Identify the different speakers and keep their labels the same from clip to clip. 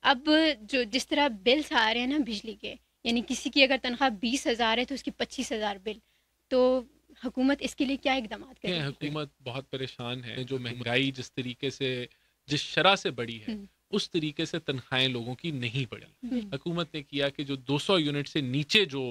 Speaker 1: اب جو جس طرح بلس آ رہے ہیں نا بجلی کے، یعنی کسی کی اگر تنخواہ 20,000 ہے تو اس کی 25,000 بل، تو حکومت اس کے لیے کیا اقدامات کرے گی؟
Speaker 2: حکومت بہت پریشان ہے. جو مہنگائی جس طریقے سے جس شرح سے بڑھی ہے اس طریقے سے تنخواہیں لوگوں کی نہیں بڑھی. حکومت نے کیا کہ جو 200 یونٹ سے نیچے جو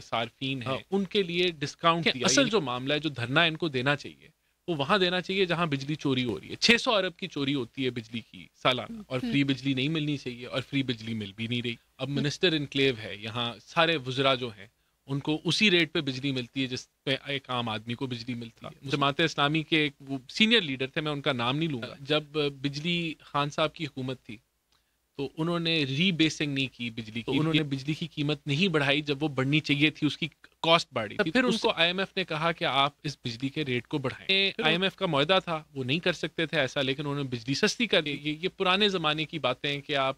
Speaker 2: صارفین ہیں ان کے لیے ڈسکاؤنٹ دیا. اصل جو معاملہ ہے جو دھرنا ان کو دینا چاہیے وہ وہاں دینا چاہیے جہاں بجلی چوری ہو رہی ہے. 600 ارب کی چوری ہوتی ہے بجلی کی سالانہ، اور فری بجلی نہیں ملنی چاہیے، اور فری بجلی مل بھی نہیں رہی. اب منسٹر انکلیو ہے یہاں، سارے وزراء جو ہیں ان کو اسی ریٹ پہ بجلی ملتی ہے جس پہ ایک عام آدمی کو بجلی ملتی ہے. جماعت اسلامی کے ایک وہ سینئر لیڈر تھے، میں ان کا نام نہیں لوں گا، جب بجلی خان صاحب کی حکومت تھی تو انہوں نے ری بیسنگ نہیں کی بجلی کی، انہوں نے بجلی کی قیمت نہیں بڑھائی جب وہ بڑھنی چاہیے تھی، اس کی کاسٹ بڑھی. پھر ان کو آئی ایم ایف نے کہا کہ آپ اس بجلی کے ریٹ کو بڑھائیں. آئی ایم ایف کا معاہدہ تھا، وہ نہیں کر سکتے تھے ایسا، لیکن انہوں نے بجلی سستی کر دی. یہ پرانے زمانے کی باتیں ہیں کہ آپ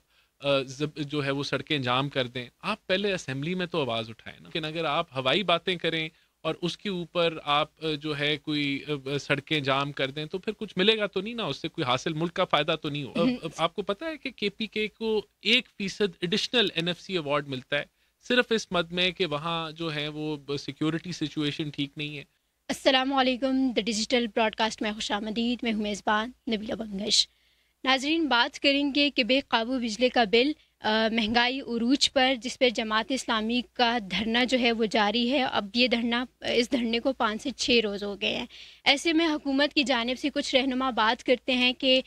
Speaker 2: جو ہے وہ سڑکیں جام کر دیں. آپ پہلے اسمبلی میں تو آواز اٹھائیں نا. لیکن اگر آپ ہوائی باتیں کریں اور اس کے اوپر آپ جو ہے کوئی سڑکیں جام کر دیں تو پھر کچھ ملے گا تو نہیں نا، اس سے کوئی حاصل ملک کا فائدہ تو نہیں ہوگا. آپ کو پتا ہے کہ کے پی کے کو 1% ایڈیشنل NFC ایوارڈ ملتا ہے صرف اس مد میں کہ وہاں جو ہے وہ سیکیورٹی سچویشن ٹھیک نہیں ہے.
Speaker 1: السلام علیکم، دا ڈیجیٹل براڈ کاسٹ میں خوش آمدید. میں ہوں میزبان نبیلہ بنگش. ناظرین، بات کریں گے کہ بے قابو بجلی کا بل، مہنگائی عروج پر، جس پہ جماعت اسلامی کا دھرنا جو ہے وہ جاری ہے. اب یہ اس دھرنے کو 5 سے 6 روز ہو گئے ہیں. ایسے میں حکومت کی جانب سے کچھ رہنما بات کرتے ہیں کہ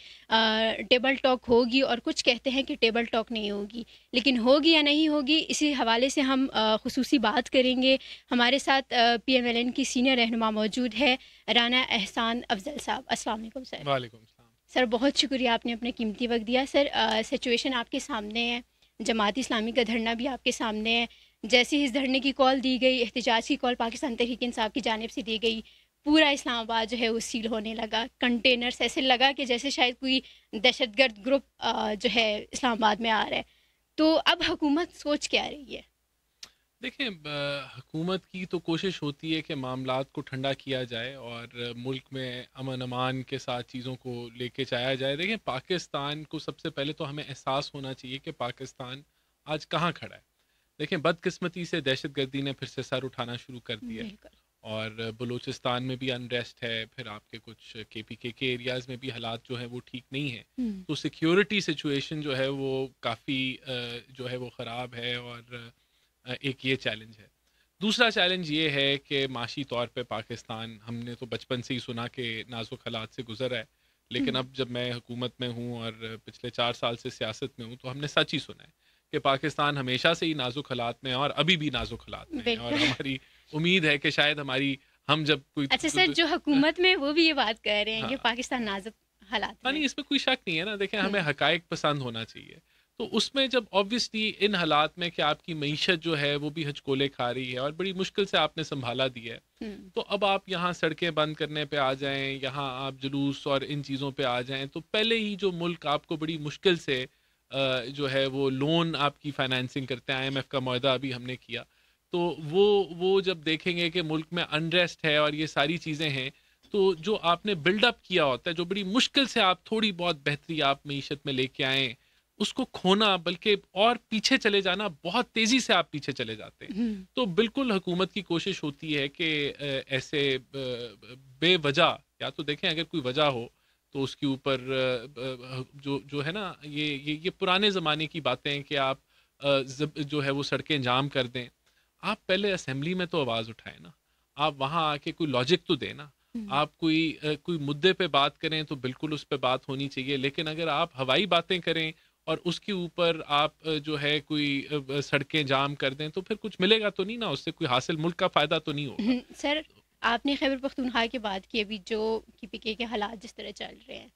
Speaker 1: ٹیبل ٹاک ہوگی، اور کچھ کہتے ہیں کہ ٹیبل ٹاک نہیں ہوگی. لیکن ہوگی یا نہیں ہوگی، اسی حوالے سے ہم خصوصی بات کریں گے. ہمارے ساتھ PMLN کی سینئر رہنما موجود ہے رانا احسان افضل صاحب. السلام علیکم سر.
Speaker 2: وعلیکم السلام
Speaker 1: سر، بہت شکریہ آپ نے اپنا قیمتی وقت دیا. سر، سچویشن آپ کے سامنے ہے، جماعت اسلامی کا دھرنا بھی آپ کے سامنے ہے. جیسے ہی اس دھرنے کی کال دی گئی، احتجاج کی کال پاکستان تحریک انصاف کی جانب سے دی گئی، پورا اسلام آباد جو ہے وہ سیل ہونے لگا. کنٹینرز ایسے لگا کہ جیسے شاید کوئی دہشت گرد گروپ جو ہے اسلام آباد میں آ رہا ہے. تو اب حکومت سوچ کیا رہی ہے؟
Speaker 2: دیکھیں، حکومت کی تو کوشش ہوتی ہے کہ معاملات کو ٹھنڈا کیا جائے اور ملک میں امن امان کے ساتھ چیزوں کو لے کے جایا جائے. دیکھیں، پاکستان کو سب سے پہلے تو ہمیں احساس ہونا چاہیے کہ پاکستان آج کہاں کھڑا ہے. دیکھیں، بدقسمتی سے دہشت گردی نے پھر سے سر اٹھانا شروع کر دیا ہے، اور بلوچستان میں بھی انریسٹ ہے، پھر آپ کے کچھ KPK کے ایریاز میں بھی حالات جو ہے وہ ٹھیک نہیں ہے. تو سیکیورٹی سچویشن جو ہے وہ کافی جو ہے وہ خراب ہے، اور ایک یہ چیلنج ہے. دوسرا چیلنج یہ ہے کہ معاشی طور پہ پاکستان، ہم نے تو بچپن سے ہی سنا کہ نازک حالات سے گزر ہے، لیکن اب جب میں حکومت میں ہوں اور پچھلے 4 سال سے سیاست میں ہوں تو ہم نے سچ ہی سنا ہے کہ پاکستان ہمیشہ سے ہی نازک حالات میں ہے، اور ابھی بھی نازک حالات میں ہے. اور ہماری امید ہے کہ شاید ہم جب کوئی
Speaker 1: اچھا سر، جو حکومت میں وہ بھی یہ بات کہہ رہے ہیں کہ پاکستان نازک حالات میں.
Speaker 2: نہیں، اس میں کوئی شک نہیں ہے نا. دیکھیں، ہمیں حقائق پسند ہونا چاہیے. تو اس میں جب آبویسلی ان حالات میں کہ آپ کی معیشت جو ہے وہ بھی ہچکولے کھا رہی ہے اور بڑی مشکل سے آپ نے سنبھالا دی ہے، تو اب آپ یہاں سڑکیں بند کرنے پہ آ جائیں، یہاں آپ جلوس اور ان چیزوں پہ آ جائیں، تو پہلے ہی جو ملک آپ کو بڑی مشکل سے جو ہے وہ لون آپ کی فائنینسنگ کرتے ہیں. IMF کا معاہدہ ابھی ہم نے کیا، تو وہ جب دیکھیں گے کہ ملک میں انریسٹ ہے اور یہ ساری چیزیں ہیں، تو جو آپ نے بلڈ اپ کیا ہوتا ہے، جو بڑی مشکل سے آپ تھوڑی بہت بہتری آپ معیشت میں لے کے آئیں، اس کو کھونا، بلکہ اور پیچھے چلے جانا، بہت تیزی سے آپ پیچھے چلے جاتے ہیں. تو بالکل حکومت کی کوشش ہوتی ہے کہ ایسے بے وجہ، یا تو دیکھیں اگر کوئی وجہ ہو تو اس کے اوپر جو ہے نا، یہ پرانے زمانے کی باتیں ہیں کہ آپ جو ہے وہ سڑکیں جام کر دیں. آپ پہلے اسمبلی میں تو آواز اٹھائیں نا، آپ وہاں آ کے کوئی لاجک تو دیں نا. آپ کوئی مدعے پہ بات کریں تو بالکل اس پہ بات ہونی چاہیے، لیکن اگر آپ ہوائی باتیں کریں اور اس کے اوپر آپ جو ہے کوئی سڑکیں جام کر دیں تو پھر کچھ ملے گا تو نہیں نا، اس سے کوئی حاصل ملک کا فائدہ تو نہیں ہوگا.
Speaker 1: سر، آپ نے خیبر پختونخوا کی بات کی، ابھی جو KPK کے حالات جس طرح چل رہے ہیں،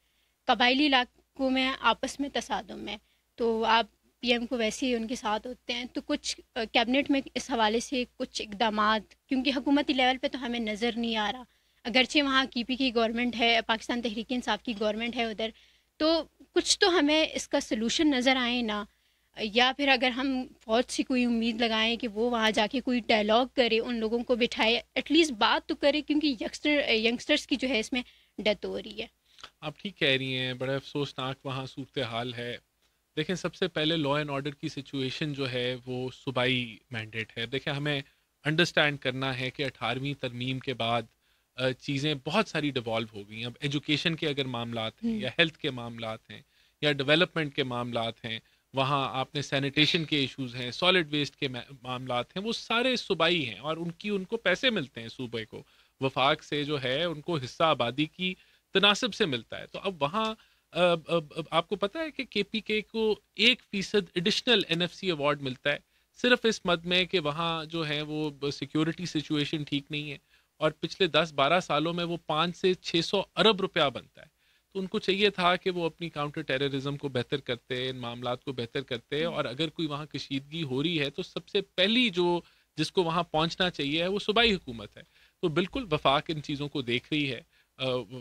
Speaker 1: قبائلی علاقوں میں آپس میں تصادم ہے، تو آپ PM کو ویسے ہی ان کے ساتھ ہوتے ہیں، تو کچھ کیبنٹ میں اس حوالے سے کچھ اقدامات، کیونکہ حکومتی لیول پہ تو ہمیں نظر نہیں آ رہا، اگرچہ وہاں KPK کی گورنمنٹ ہے، پاکستان تحریک انصاف کی گورنمنٹ ہے ادھر، تو کچھ تو ہمیں اس کا سلوشن نظر آئے نا. یا پھر اگر ہم فوج سے کوئی امید لگائیں کہ وہ وہاں جا کے کوئی ڈائلاگ کرے، ان لوگوں کو بٹھائے، ایٹ لیسٹ بات تو کرے، کیونکہ ینگسٹرز کی جو ہے اس میں ڈیتھ ہو رہی ہے.
Speaker 2: آپ ٹھیک کہہ رہی ہیں، بڑا افسوسناک وہاں صورتحال ہے. دیکھیں سب سے پہلے لا اینڈ آرڈر کی سچویشن جو ہے وہ صوبائی مینڈیٹ ہے. دیکھیں ہمیں انڈرسٹینڈ کرنا ہے کہ 18ویں ترمیم کے بعد چیزیں بہت ساری ڈیوالو ہو گئی ہیں. اب ایجوکیشن کے اگر معاملات ہیں یا ہیلتھ کے معاملات ہیں یا ڈیولپمنٹ کے معاملات ہیں, وہاں آپ نے سینیٹیشن کے ایشوز ہیں, سالڈ ویسٹ کے معاملات ہیں, وہ سارے صوبائی ہیں اور ان کو پیسے ملتے ہیں صوبے کو, وفاق سے جو ہے ان کو حصہ آبادی کی تناسب سے ملتا ہے. تو اب وہاں آپ کو پتہ ہے کہ کے پی کے کو 1% ایڈیشنل NFC ایوارڈ ملتا ہے صرف اس مد میں کہ وہاں جو ہے وہ سیکیورٹی سچویشن ٹھیک نہیں ہے, اور پچھلے 10-12 سالوں میں وہ 500 سے 600 ارب روپیہ بنتا ہے. تو ان کو چاہیے تھا کہ وہ اپنی کاؤنٹر ٹیررزم کو بہتر کرتے, ان معاملات کو بہتر کرتے, اور اگر کوئی وہاں کشیدگی ہو رہی ہے تو سب سے پہلی جس کو وہاں پہنچنا چاہیے ہے وہ صوبائی حکومت ہے. تو بالکل وفاق ان چیزوں کو دیکھ رہی ہے.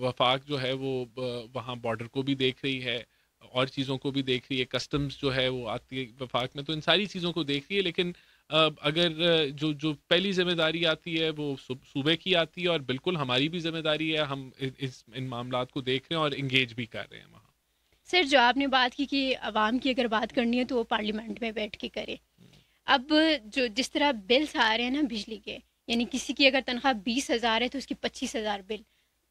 Speaker 2: وفاق جو ہے وہ وہاں بارڈر کو بھی دیکھ رہی ہے, اور چیزوں کو بھی دیکھ رہی ہے, کسٹمز جو ہے وہ آتی ہے وفاق میں, تو ان ساری چیزوں کو دیکھ رہی ہے. لیکن اگر جو پہلی ذمہ داری آتی ہے وہ صوبے کی آتی ہے, اور بالکل ہماری بھی ذمہ داری ہے, ہم ان معاملات کو دیکھ رہے ہیں اور انگیج بھی کر رہے ہیں وہاں.
Speaker 1: سر جو آپ نے بات کی کہ عوام کی اگر بات کرنی ہے تو وہ پارلیمنٹ میں بیٹھ کے کرے. اب جس طرح بلس آ رہے ہیں نا بجلی کے, یعنی کسی کی اگر تنخواہ 20,000 ہے تو اس کی 25,000 بل,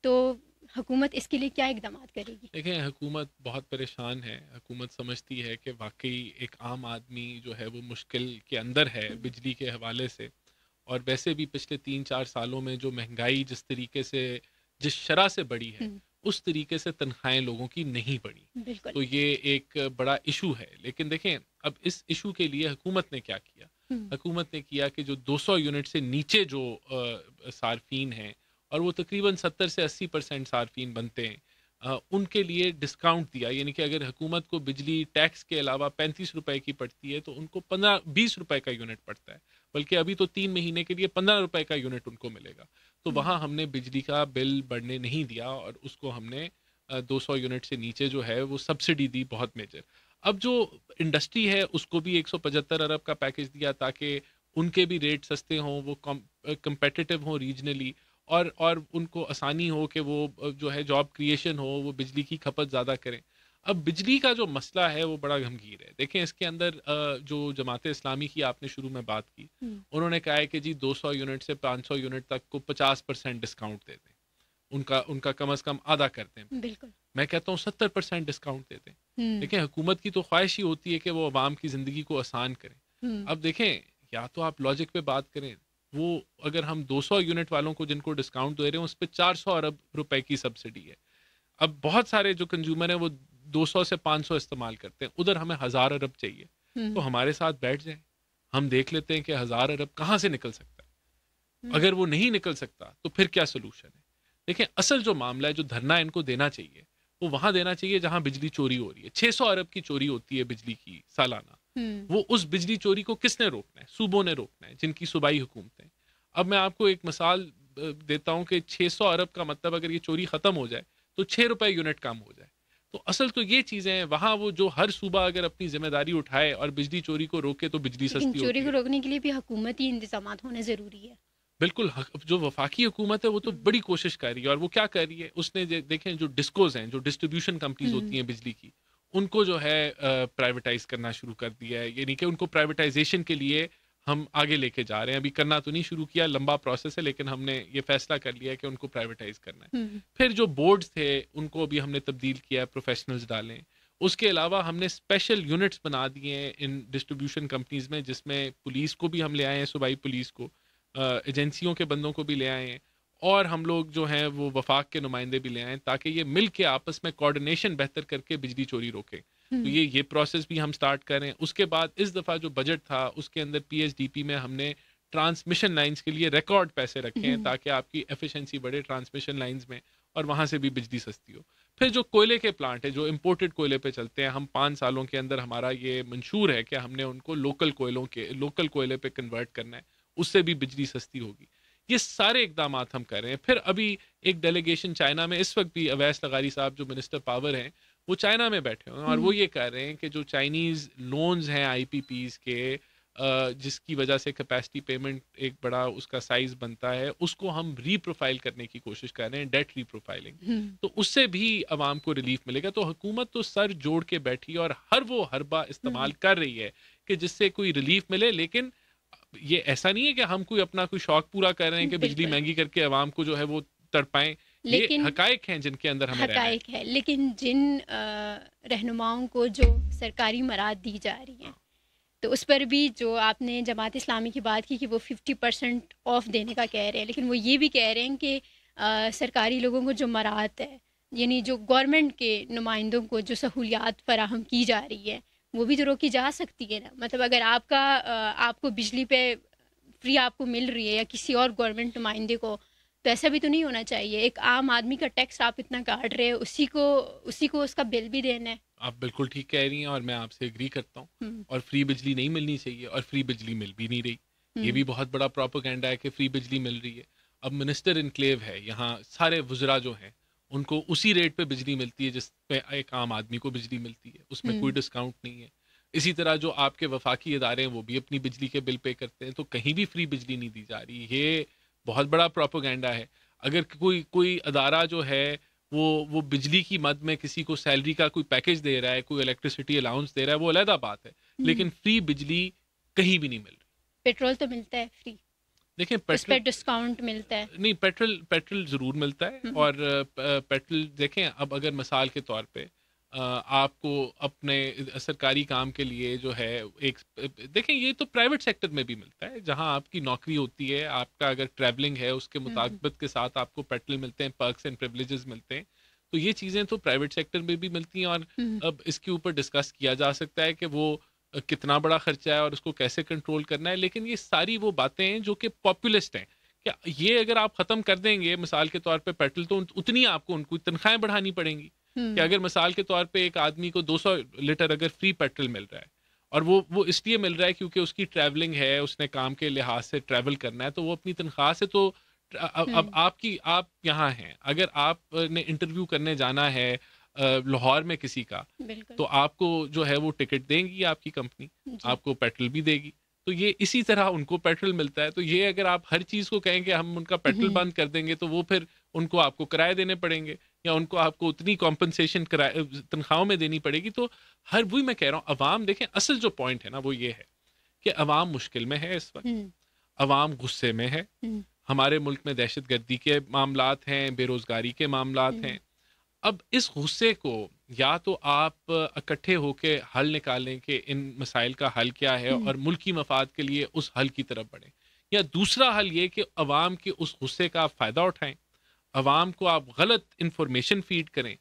Speaker 1: تو حکومت اس کے لیے کیا اقدامات کرے گی؟
Speaker 2: دیکھیں حکومت بہت پریشان ہے. حکومت سمجھتی ہے کہ واقعی ایک عام آدمی جو ہے وہ مشکل کے اندر ہے بجلی کے حوالے سے, اور ویسے بھی پچھلے 3-4 سالوں میں جو مہنگائی جس شرح سے بڑھی ہے اس طریقے سے تنخواہیں لوگوں کی نہیں بڑھی. تو یہ ایک بڑا ایشو ہے. لیکن دیکھیں اب اس ایشو کے لیے حکومت نے کیا کیا. حکومت نے کیا کہ جو 200 یونٹ سے نیچے جو صارفین ہیں, اور وہ تقریباً 70 سے 80% صارفین بنتے ہیں, ان کے لیے ڈسکاؤنٹ دیا. یعنی کہ اگر حکومت کو بجلی ٹیکس کے علاوہ 35 روپے کی پڑتی ہے تو ان کو 20 روپے کا یونٹ پڑتا ہے, بلکہ ابھی تو 3 مہینے کے لیے 15 روپے کا یونٹ ان کو ملے گا. تو وہاں ہم نے بجلی کا بل بڑھنے نہیں دیا, اور اس کو ہم نے 200 یونٹ سے نیچے جو ہے وہ سبسڈی دی بہت میجر. اب جو انڈسٹری ہے اس کو بھی 175 ارب کا پیکج دیا تاکہ ان کے بھی ریٹ سستے ہوں, وہ کمپیٹیٹو ہوں ریجنلی, اور ان کو آسانی ہو کہ وہ جو ہے جاب کریشن ہو, وہ بجلی کی کھپت زیادہ کریں. اب بجلی کا جو مسئلہ ہے وہ بڑا گھمگیر ہے. دیکھیں اس کے اندر جو جماعت اسلامی کی آپ نے شروع میں بات کی, انہوں نے کہا ہے کہ جی 200 یونٹ سے 500 یونٹ تک کو 50% ڈسکاؤنٹ دے دیں, ان کا کم از کم آدھا کر دیں.
Speaker 1: بالکل
Speaker 2: میں کہتا ہوں 70% ڈسکاؤنٹ دے دیں. دیکھیں حکومت کی تو خواہش ہی ہوتی ہے کہ وہ عوام کی زندگی کو آسان کریں. اب دیکھیں یا تو آپ لاجک پہ بات کریں, وہ اگر ہم 200 یونٹ والوں کو جن کو ڈسکاؤنٹ دے رہے ہیں اس پہ 400 ارب روپے کی سبسڈی ہے. اب بہت سارے جو کنزیومر ہیں وہ 200 سے 500 استعمال کرتے ہیں, ادھر ہمیں 1000 ارب چاہیے. تو ہمارے ساتھ بیٹھ جائیں, ہم دیکھ لیتے ہیں کہ 1000 ارب کہاں سے نکل سکتا ہے. اگر وہ نہیں نکل سکتا تو پھر کیا سلوشن ہے. دیکھیں اصل جو معاملہ ہے, جو دھرنا ان کو دینا چاہیے وہ وہاں دینا چاہیے جہاں بجلی چوری ہو رہی ہے. 600 ارب کی چوری ہوتی ہے بجلی کی سالانہ. وہ اس بجلی چوری کو کس نے روکنا ہے؟ صوبوں نے روکنا ہے, جن کی صوبائی حکومتیں. اب میں آپ کو ایک مثال دیتا ہوں کہ 600 ارب کا مطلب اگر یہ چوری ختم ہو جائے تو 6 روپے یونٹ کم ہو جائے. تو اصل تو یہ چیزیں ہیں, وہاں وہ جو ہر صوبہ اگر اپنی ذمہ داری اٹھائے اور بجلی چوری کو روکے تو بجلی سستی ہوتی ہے.
Speaker 1: چوری کو روکنے کے لیے بھی حکومتی انتظامات ہونے ضروری ہے.
Speaker 2: بالکل. جو وفاقی حکومت ہے وہ تو بڑی کوشش کر رہی ہے, اور وہ کیا کر رہی ہے, اس نے دیکھیں جو ڈسکوز ہیں, جو ڈسٹریبیوشن کمپنیز ہوتی ہیں بجلی کی, ان کو جو ہے پرائیویٹائز کرنا شروع کر دیا ہے. یعنی کہ ان کو پرائیویٹائزیشن کے لیے ہم آگے لے کے جا رہے ہیں. ابھی کرنا تو نہیں شروع کیا, لمبا پروسیس ہے, لیکن ہم نے یہ فیصلہ کر لیا ہے کہ ان کو پرائیویٹائز کرنا ہے. پھر جو بورڈز تھے ان کو بھی ہم نے تبدیل کیا ہے, پروفیشنلز ڈالیں. اس کے علاوہ ہم نے اسپیشل یونٹس بنا دیے ہیں ان ڈسٹریبیوشن کمپنیز میں, جس میں پولیس کو بھی ہم لے آئے ہیں, صوبائی پولیس کو, ایجنسیوں کے بندوں کو بھی لے آئے ہیں, اور ہم لوگ جو ہیں وہ وفاق کے نمائندے بھی لے آئے ہیں تاکہ یہ مل کے آپس میں کوارڈینیشن بہتر کر کے بجلی چوری روکے. تو یہ پروسیس بھی ہم سٹارٹ کر رہے ہیں. اس کے بعد اس دفعہ جو بجٹ تھا اس کے اندر PSDP میں ہم نے ٹرانسمیشن لائنز کے لیے ریکارڈ پیسے رکھے ہیں تاکہ آپ کی ایفیشنسی بڑھے ٹرانسمیشن لائنز میں, اور وہاں سے بھی بجلی سستی ہو. پھر جو کوئلے کے پلانٹ ہے, جو امپورٹڈ کوئلے پہ چلتے ہیں, ہم 5 سالوں کے اندر ہمارا یہ منشور ہے کہ ہم نے ان کو لوکل کوئلے پہ کنورٹ کرنا ہے, اس سے بھی بجلی سستی ہوگی. یہ سارے اقدامات ہم کر رہے ہیں. پھر ابھی ایک ڈیلیگیشن چائنا میں, اس وقت بھی اویس لغاری صاحب جو منسٹر پاور ہیں وہ چائنا میں بیٹھے ہوئے ہیں, اور وہ یہ کہہ رہے ہیں کہ جو چائنیز لونز ہیں IPPs کے, جس کی وجہ سے کیپیسٹی پیمنٹ ایک بڑا اس کا سائز بنتا ہے، اس کو ہم ری پروفائل کرنے کی کوشش کر رہے ہیں، ڈیٹ ری پروفائلنگ، تو اس سے بھی عوام کو ریلیف ملے گا. تو حکومت تو سر جوڑ کے بیٹھی اور ہر وہ حربہ استعمال کر رہی ہے کہ جس سے کوئی ریلیف ملے. لیکن یہ ایسا نہیں ہے کہ ہم کوئی اپنا کوئی شوق پورا کر رہے ہیں کہ بجلی مہنگی کر کے عوام کو جو ہے وہ تڑپائیں. یہ حقائق ہیں جن کے اندر ہمیں
Speaker 1: حقائق ہے. لیکن جن رہنماؤں کو جو سرکاری مراد دی جا رہی ہیں تو اس پر بھی جو آپ نے جماعت اسلامی کی بات کی کہ وہ 50% آف دینے کا کہہ رہے ہیں، لیکن وہ یہ بھی کہہ رہے ہیں کہ سرکاری لوگوں کو جو مراد ہے، یعنی جو گورنمنٹ کے نمائندوں کو جو سہولیات فراہم کی جا رہی ہے وہ بھی تو روکی جا سکتی ہے نا. مطلب اگر آپ کو بجلی پہ فری آپ کو مل رہی ہے یا کسی اور گورنمنٹ نمائندے کو، تو ایسا بھی تو نہیں ہونا چاہیے. ایک عام آدمی کا ٹیکس آپ اتنا کاٹ رہے ہیں، اسی کو اس کا بل بھی دینا ہے.
Speaker 2: آپ بالکل ٹھیک کہہ رہی ہیں اور میں آپ سے ایگری کرتا ہوں. اور فری بجلی نہیں ملنی چاہیے، اور فری بجلی مل بھی نہیں رہی. یہ بھی بہت بڑا پروپیگنڈا ہے کہ فری بجلی مل رہی ہے. اب منسٹر انکلیو ہے یہاں، سارے وزراء جو ہیں ان کو اسی ریٹ پہ بجلی ملتی ہے جس پہ ایک عام آدمی کو بجلی ملتی ہے، اس میں کوئی ڈسکاؤنٹ نہیں ہے. اسی طرح جو آپ کے وفاقی ادارے ہیں وہ بھی اپنی بجلی کے بل پے کرتے ہیں، تو کہیں بھی فری بجلی نہیں دی جا رہی. یہ بہت بڑا پروپیگنڈا ہے. اگر کوئی ادارہ جو ہے وہ بجلی کی مد میں کسی کو سیلری کا کوئی پیکج دے رہا ہے، کوئی الیکٹریسٹی الاؤنس دے رہا ہے، وہ علیحدہ بات ہے. لیکن فری بجلی کہیں بھی نہیں مل رہی.
Speaker 1: پیٹرول تو ملتا ہے فری،
Speaker 2: دیکھیں
Speaker 1: اس پہ ڈسکاؤنٹ ملتا ہے.
Speaker 2: نہیں، پیٹرول ضرور ملتا ہے. اور پیٹرول دیکھیں، اب اگر مثال کے طور پہ آپ کو اپنے سرکاری کام کے لیے جو ہے ایک دیکھیں، یہ تو پرائیویٹ سیکٹر میں بھی ملتا ہے، جہاں آپ کی نوکری ہوتی ہے، آپ کا اگر ٹریولنگ ہے اس کے مطابقت کے ساتھ آپ کو پیٹرول ملتے ہیں، پرکس اینڈ پریویلیجز ملتے ہیں. تو یہ چیزیں تو پرائیویٹ سیکٹر میں بھی ملتی ہیں. اور اب اس کے اوپر ڈسکس کیا جا سکتا ہے کہ وہ کتنا بڑا خرچہ ہے اور اس کو کیسے کنٹرول کرنا ہے. لیکن یہ ساری وہ باتیں ہیں جو کہ پاپولسٹ ہیں. کہ یہ اگر آپ ختم کر دیں گے مثال کے طور پہ پیٹرول، تو اتنی آپ کو ان کو تنخواہیں بڑھانی پڑیں گی. کہ اگر مثال کے طور پہ ایک آدمی کو 200 لیٹر اگر فری پیٹرول مل رہا ہے، اور وہ اس لیے مل رہا ہے کیونکہ اس کی ٹریولنگ ہے، اس نے کام کے لحاظ سے ٹریول کرنا ہے، تو وہ اپنی تنخواہ سے تو اب آپ یہاں ہیں، اگر آپ نے انٹرویو کرنے جانا ہے لاہور میں کسی کا، تو آپ کو جو ہے وہ ٹکٹ دیں گی آپ کی کمپنی، آپ کو پیٹرول بھی دے گی. تو یہ اسی طرح ان کو پیٹرول ملتا ہے. تو یہ اگر آپ ہر چیز کو کہیں کہ ہم ان کا پیٹرول بند کر دیں گے، تو وہ پھر ان کو آپ کو کرائے دینے پڑیں گے، یا ان کو آپ کو اتنی کمپنسیشن تنخواہوں میں دینی پڑے گی. تو وہی میں کہہ رہا ہوں، عوام دیکھیں اصل جو پوائنٹ ہے نا وہ یہ ہے کہ عوام مشکل میں ہے اس وقت، عوام غصے میں ہے. ہمارے ملک میں دہشت گردی کے معاملات ہیں، بے روزگاری کے معاملات ہیں. اب اس غصے کو یا تو آپ اکٹھے ہو کے حل نکالیں کہ ان مسائل کا حل کیا ہے اور ملکی مفاد کے لیے اس حل کی طرف بڑھیں، یا دوسرا حل یہ کہ عوام کے اس غصے کا آپ فائدہ اٹھائیں، عوام کو آپ غلط انفارمیشن فیڈ کریں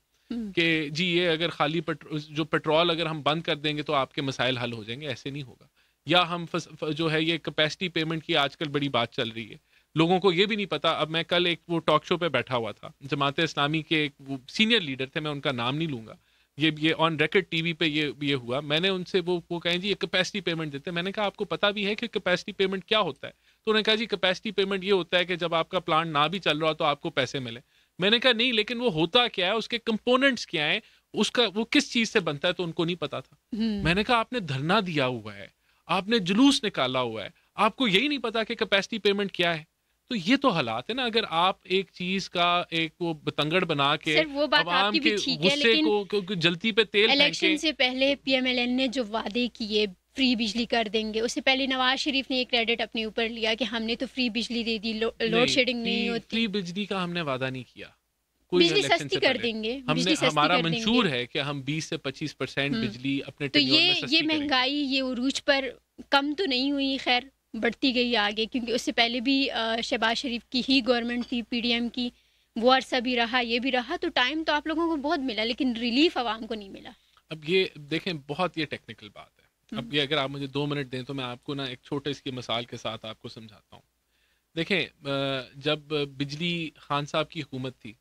Speaker 2: کہ جی یہ اگر خالی جو پیٹرول اگر ہم بند کر دیں گے تو آپ کے مسائل حل ہو جائیں گے. ایسے نہیں ہوگا. یا ہم جو ہے یہ کیپیسٹی پیمنٹ کی آج کل بڑی بات چل رہی ہے، لوگوں کو یہ بھی نہیں پتا. اب میں کل ایک وہ ٹاک شو پہ بیٹھا ہوا تھا، جماعت اسلامی کے ایک وہ سینئر لیڈر تھے، میں ان کا نام نہیں لوں گا، یہ آن ریکارڈ ٹی وی پہ یہ ہوا. میں نے ان سے وہ کہیں جی یہ کیپیسٹی پیمنٹ دیتے ہیں. میں نے کہا آپ کو پتا بھی ہے کہ کیپیسٹی پیمنٹ کیا ہوتا ہے؟ تو انہوں نے کہا جی کیپیسٹی پیمنٹ یہ ہوتا ہے کہ جب آپ کا پلانٹ نہ بھی چل رہا تو آپ کو پیسے ملے. میں نے کہا نہیں، لیکن وہ ہوتا کیا ہے، اس کے کمپوننٹس کیا ہیں، وہ کس چیز سے بنتا ہے، تو ان کو نہیں پتا تھا. میں نے کہا آپ نے دھرنا دیا ہوا ہے، آپ نے جلوس نکالا ہوا ہے، آپ کو یہی نہیں پتا کہ کیپیسٹی پیمنٹ کیا ہے. تو یہ تو حالات ہے نا. اگر آپ ایک چیز کا ایک وہ بتنگڑ بنا کے عوام کے غصے کو جلتی پہ تیل پھینکے.
Speaker 1: الیکشن سے پہلے پی ایم ایل این نے جو وعدے کیے فری بجلی کر دیں گے، اس سے پہلے نواز شریف نے ایک کریڈٹ اپنے اوپر لیا کہ ہم نے تو فری بجلی دے دی، لوڈ شیڈنگ نہیں ہوتی.
Speaker 2: فری بجلی کا ہم نے وعدہ نہیں کیا.
Speaker 1: بجلی سستی کر دیں گے،
Speaker 2: ہمارا منشور ہے کہ ہم 20 سے 25% بجلی اپنے ٹینیور میں سستی کریں گے.
Speaker 1: یہ مہنگائی یہ عروج پر کم تو نہیں ہوئی، خیر بڑھتی گئی آگے، کیونکہ اس سے پہلے بھی شہباز شریف کی ہی گورنمنٹ تھی، پی ڈی ایم کی، وہ عرصہ بھی رہا، یہ بھی رہا. تو ٹائم تو آپ لوگوں کو بہت ملا، لیکن ریلیف عوام کو نہیں ملا.
Speaker 2: اب یہ دیکھیں بہت یہ ٹیکنیکل بات ہے. اب یہ اگر آپ مجھے 2 منٹ دیں تو میں آپ کو نا ایک چھوٹے اس کی مثال کے ساتھ آپ کو سمجھاتا ہوں. دیکھیں جب بجلی خان صاحب کی حکومت تھی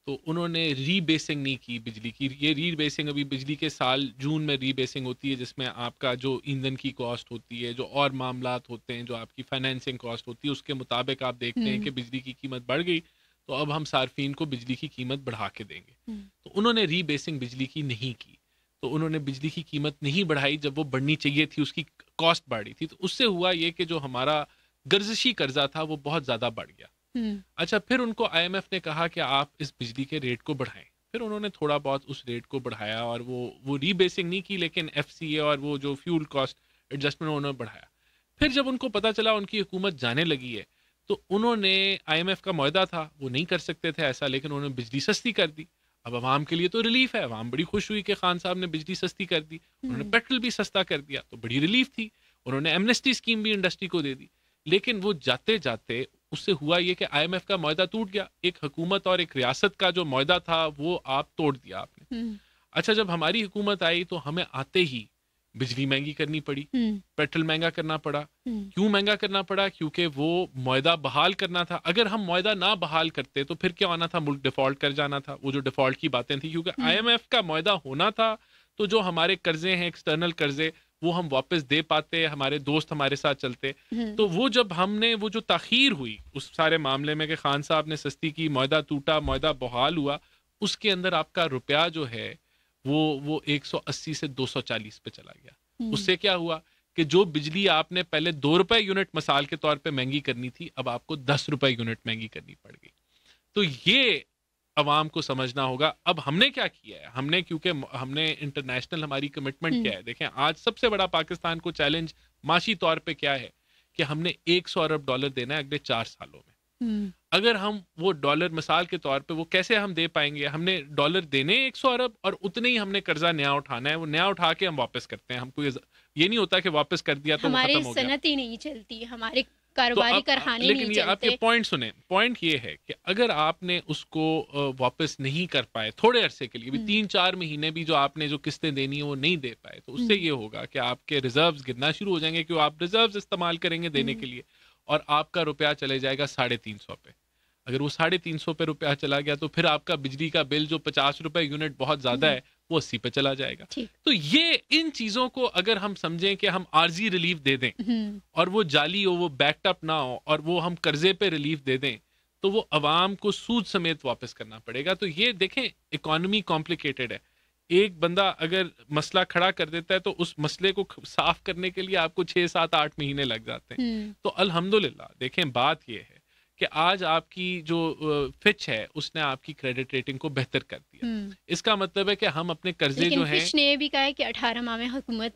Speaker 2: تو انہوں نے ری بیسنگ نہیں کی بجلی کی. یہ ری بیسنگ ابھی بجلی کے سال جون میں ری بیسنگ ہوتی ہے، جس میں آپ کا جو ایندھن کی کاسٹ ہوتی ہے، جو اور معاملات ہوتے ہیں، جو آپ کی فائنینسنگ کاسٹ ہوتی ہے، اس کے مطابق آپ دیکھتے ہیں کہ بجلی کی قیمت بڑھ گئی تو اب ہم صارفین کو بجلی کی قیمت بڑھا کے دیں گے. تو انہوں نے ری بیسنگ بجلی کی نہیں کی، تو انہوں نے بجلی کی قیمت نہیں بڑھائی جب وہ بڑھنی چاہیے تھی اس کی کاسٹ بڑھی تھی. تو اس سے ہوا یہ کہ جو ہمارا گرزشی قرضہ تھا وہ بہت زیادہ بڑھ گیا. اچھا پھر ان کو آئی ایم ایف نے کہا کہ آپ اس بجلی کے ریٹ کو بڑھائیں. پھر انہوں نے تھوڑا بہت اس ریٹ کو بڑھایا اور وہ ری بیسنگ نہیں کی, لیکن ایف سی اے اور وہ جو فیول کاسٹ ایڈجسٹمنٹ انہوں نے بڑھایا. پھر جب ان کو پتا چلا ان کی حکومت جانے لگی ہے تو انہوں نے آئی ایم ایف کا معاہدہ تھا وہ نہیں کر سکتے تھے ایسا, لیکن انہوں نے بجلی سستی کر دی. اب عوام کے لیے تو ریلیف ہے, عوام بڑی خوش ہوئی کہ خان صاحب نے بجلی سستی کر دی. انہوں نے پیٹرول بھی سستا کر دیا تو بڑی ریلیف تھی. انہوں نے ایمنسٹی اسکیم بھی انڈسٹری کو دے دی. لیکن وہ جاتے جاتے اس سے ہوا یہ کہ آئی ایم ایف کا معاہدہ ٹوٹ گیا. ایک حکومت اور ایک ریاست کا جو معاہدہ تھا وہ آپ توڑ دیا آپ نے. اچھا جب ہماری حکومت آئی تو ہمیں آتے ہی بجلی مہنگی کرنی پڑی, پیٹرول مہنگا کرنا پڑا. کیوں مہنگا کرنا پڑا؟ کیونکہ وہ معاہدہ بحال کرنا تھا. اگر ہم معاہدہ نہ بحال کرتے تو پھر کیا ہونا تھا؟ ملک ڈیفالٹ کر جانا تھا. وہ جو ڈیفالٹ کی باتیں تھیں, کیونکہ آئی ایم ایف کا معاہدہ ہونا تھا تو جو ہمارے قرضے ہیں ایکسٹرنل قرضے وہ ہم واپس دے پاتے, ہمارے دوست ہمارے ساتھ چلتے. تو وہ جب ہم نے وہ جو تاخیر ہوئی اس سارے معاملے میں کہ خان صاحب نے سستی کی, معاہدہ ٹوٹا, معاہدہ بحال ہوا, اس کے اندر آپ کا روپیہ جو ہے وہ 180 سے 240 پہ چلا گیا. اس سے کیا ہوا کہ جو بجلی آپ نے پہلے 2 روپے یونٹ مثال کے طور پہ مہنگی کرنی تھی اب آپ کو 10 روپے یونٹ مہنگی کرنی پڑ گئی. تو یہ عوام کو سمجھنا ہوگا. اب ہم نے کیا کیا ہے, ہم نے کیونکہ ہم نے انٹرنیشنل ہماری کمٹمنٹ کیا ہے. دیکھیں آج سب سے بڑا پاکستان کو چیلنج معاشی طور پہ کیا ہے کہ ہم نے $100 ارب دینا ہے اگلے 4 سالوں میں. اگر ہم وہ ڈالر مثال کے طور پہ وہ کیسے ہم دے پائیں گے؟ ہم نے ڈالر دینے 100 ارب اور اتنے ہی ہم نے قرضہ نیا اٹھانا ہے. وہ نیا اٹھا کے ہم واپس کرتے ہیں. ہم کو یہ نہیں ہوتا کہ واپس کر دیا تو وہ ختم ہو گیا.
Speaker 1: ہماری صنعت ہی نہیں چلتی, ہمارے کاروباری کارخانے نہیں چلتے.
Speaker 2: لیکن آپ یہ پوائنٹ سنیں, پوائنٹ یہ ہے کہ اگر آپ نے اس کو واپس نہیں کر پائے تھوڑے عرصے کے لیے بھی 3-4 مہینے بھی جو آپ نے جو قسطیں دینی ہیں وہ نہیں دے پائے, تو اس سے یہ ہوگا کہ آپ کے ریزروز گرنا شروع ہو جائیں گے, کیوں آپ ریزروز استعمال کریں گے دینے کے لیے, اور آپ کا روپیہ چلے جائے گا 350 پہ. اگر وہ 350 پہ روپیہ چلا گیا تو پھر آپ کا بجلی کا بل جو 50 روپے یونٹ بہت زیادہ ہے وہ 80 پہ چلا جائے گا. تو یہ ان چیزوں کو اگر ہم سمجھیں کہ ہم عارضی ریلیف دے دیں اور وہ جعلی ہو, وہ بیکڈ اپ نہ ہو, اور وہ ہم قرضے پہ ریلیف دے دیں تو وہ عوام کو سود سمیت واپس کرنا پڑے گا. تو یہ دیکھیں اکانومی کمپلیکیٹڈ ہے. ایک بندہ اگر مسئلہ کھڑا کر دیتا ہے تو اس مسئلے کو صاف کرنے کے لیے آپ کو 6-7-8 مہینے لگ جاتے ہیں. تو الحمدللہ دیکھیں بات یہ ہے کہ آج آپ کی جو فچ ہے اس نے آپ کی کریڈٹ ریٹنگ کو بہتر کر دیا. اس کا مطلب ہے کہ ہم اپنے قرضے جو ہیں,
Speaker 1: فچ نے یہ بھی کہا ہے کہ 18 ماہ میں حکومت,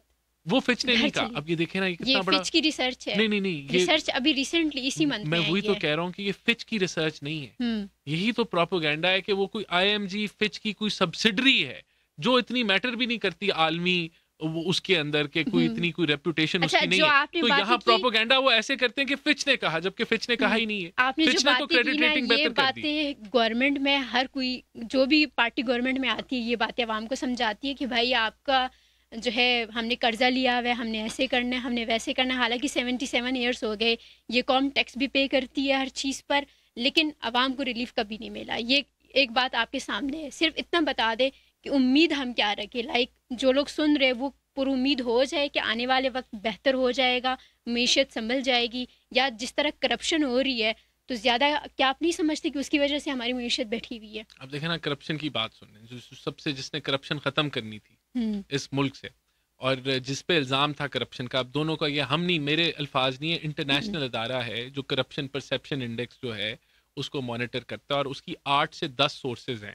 Speaker 2: وہ فچ نے نہیں کہا. اب یہ دیکھیں نا یہ کتنا بڑا
Speaker 1: فچ کی ریسرچ ہے.
Speaker 2: نہیں
Speaker 1: ریسرچ ابھی ریسنٹلی اسی منتھ
Speaker 2: میں وہی تو کہہ رہا ہوں کہ یہ فچ کی ریسرچ نہیں ہے. یہی تو پروپیگنڈا ہے کہ وہ کوئی آئی ایم جی فچ کی کوئی سبسڈری ہے جو اتنی میٹر بھی نہیں کرتی عالمی وہ اس کے اندر کہ کوئی اتنی کوئی ریپوٹیشن اس کی نہیں ہے. تو یہاں پروپیگنڈا وہ ایسے کرتے ہیں کہ فچ نے کہا, جبکہ فچ نے کہا ہی نہیں ہے.
Speaker 1: آپ نے جو باتیں کی نا یہ باتیں گورنمنٹ میں ہر کوئی جو بھی پارٹی گورنمنٹ میں آتی ہے یہ باتیں عوام کو سمجھاتی ہے کہ بھائی آپ کا جو ہے ہم نے قرضہ لیا ہوا ہے, ہم نے ایسے کرنا ہے, ہم نے ویسے کرنا ہے. حالانکہ 77 ایئرس ہو گئے, یہ قوم ٹیکس بھی پے کرتی ہے ہر چیز پر, لیکن عوام کو ریلیف کبھی نہیں ملا. یہ ایک بات آپ کے سامنے ہے. صرف اتنا بتا دے کہ امید ہم کیا رکھیں, لائک جو لوگ سن رہے وہ پر امید ہو جائے کہ آنے والے وقت بہتر ہو جائے گا, معیشت سنبھل جائے گی. یا جس طرح کرپشن ہو رہی ہے تو زیادہ کیا آپ نہیں سمجھتے کہ اس کی وجہ سے ہماری معیشت بیٹھی ہوئی ہے؟
Speaker 2: اب دیکھیں نا کرپشن کی بات سنیں, جو سب سے جس نے کرپشن ختم کرنی تھی اس ملک سے اور جس پہ الزام تھا کرپشن کا, اب دونوں کا یہ ہم نہیں, میرے الفاظ نہیں ہے, انٹرنیشنل ادارہ ہے جو کرپشن پرسیپشن انڈیکس جو ہے اس کو مانیٹر کرتا ہے, اور اس کی 8 سے 10 سورسز ہیں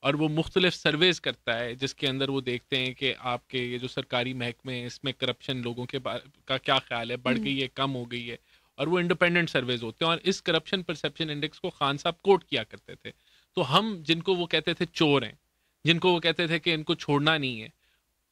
Speaker 2: اور وہ مختلف سرویز کرتا ہے جس کے اندر وہ دیکھتے ہیں کہ آپ کے یہ جو سرکاری محکمے ہیں اس میں کرپشن لوگوں کے کا کیا خیال ہے, بڑھ گئی ہے, کم ہو گئی ہے, اور وہ انڈیپینڈنٹ سرویز ہوتے ہیں. اور اس کرپشن پرسیپشن انڈیکس کو خان صاحب کوٹ کیا کرتے تھے. تو ہم جن کو وہ کہتے تھے چور ہیں, جن کو وہ کہتے تھے کہ ان کو چھوڑنا نہیں ہے,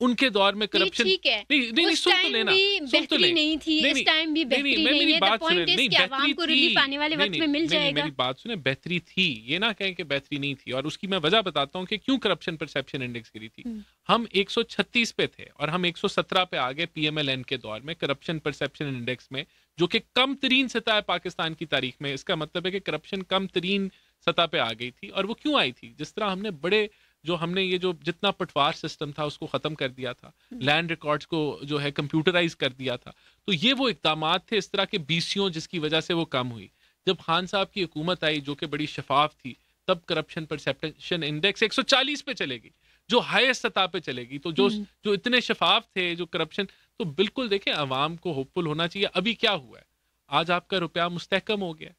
Speaker 2: ان کے دور میں کرپشن
Speaker 1: نہیں سن تو لینا, بہتری نہیں تھی, اس ٹائم بھی بہتری نہیں ہے. the point is کہ عوام کو ریلیف آنے والے وقت میں مل جائے گا.
Speaker 2: میری بات سنیں, بہتری تھی, یہ نہ کہیں کہ بہتری نہیں تھی, اور اس کی میں وجہ بتاتا ہوں کہ کیوں کرپشن پرسیپشن انڈیکس گری تھی. ہم 136 پہ تھے اور ہم 117 پہ آگے پی ایم ایل این کے دور میں کرپشن پرسیپشن انڈیکس میں, جو کہ کم ترین سطح ہے پاکستان کی تاریخ میں. اس کا مطلب ہے کہ کرپشن کم ترین سطح پہ آ گئی تھی. اور وہ کیوں آئی تھی؟ جس طرح ہم نے ہم نے یہ جو جتنا پٹوار سسٹم تھا اس کو ختم کر دیا تھا, لینڈ ریکارڈز کو جو ہے کمپیوٹرائز کر دیا تھا. تو یہ وہ اقدامات تھے اس طرح کے بیسیوں جس کی وجہ سے وہ کم ہوئی. جب خان صاحب کی حکومت آئی جو کہ بڑی شفاف تھی, تب کرپشن پرسیپشن انڈیکس 140 پہ چلے گی, جو ہائیسٹ سطح پہ چلے گی. تو جو اتنے شفاف تھے جو کرپشن, تو بالکل دیکھیں عوام کو ہوپ فل ہونا چاہیے. ابھی کیا ہوا ہے, آج آپ کا روپیہ مستحکم ہو گیا.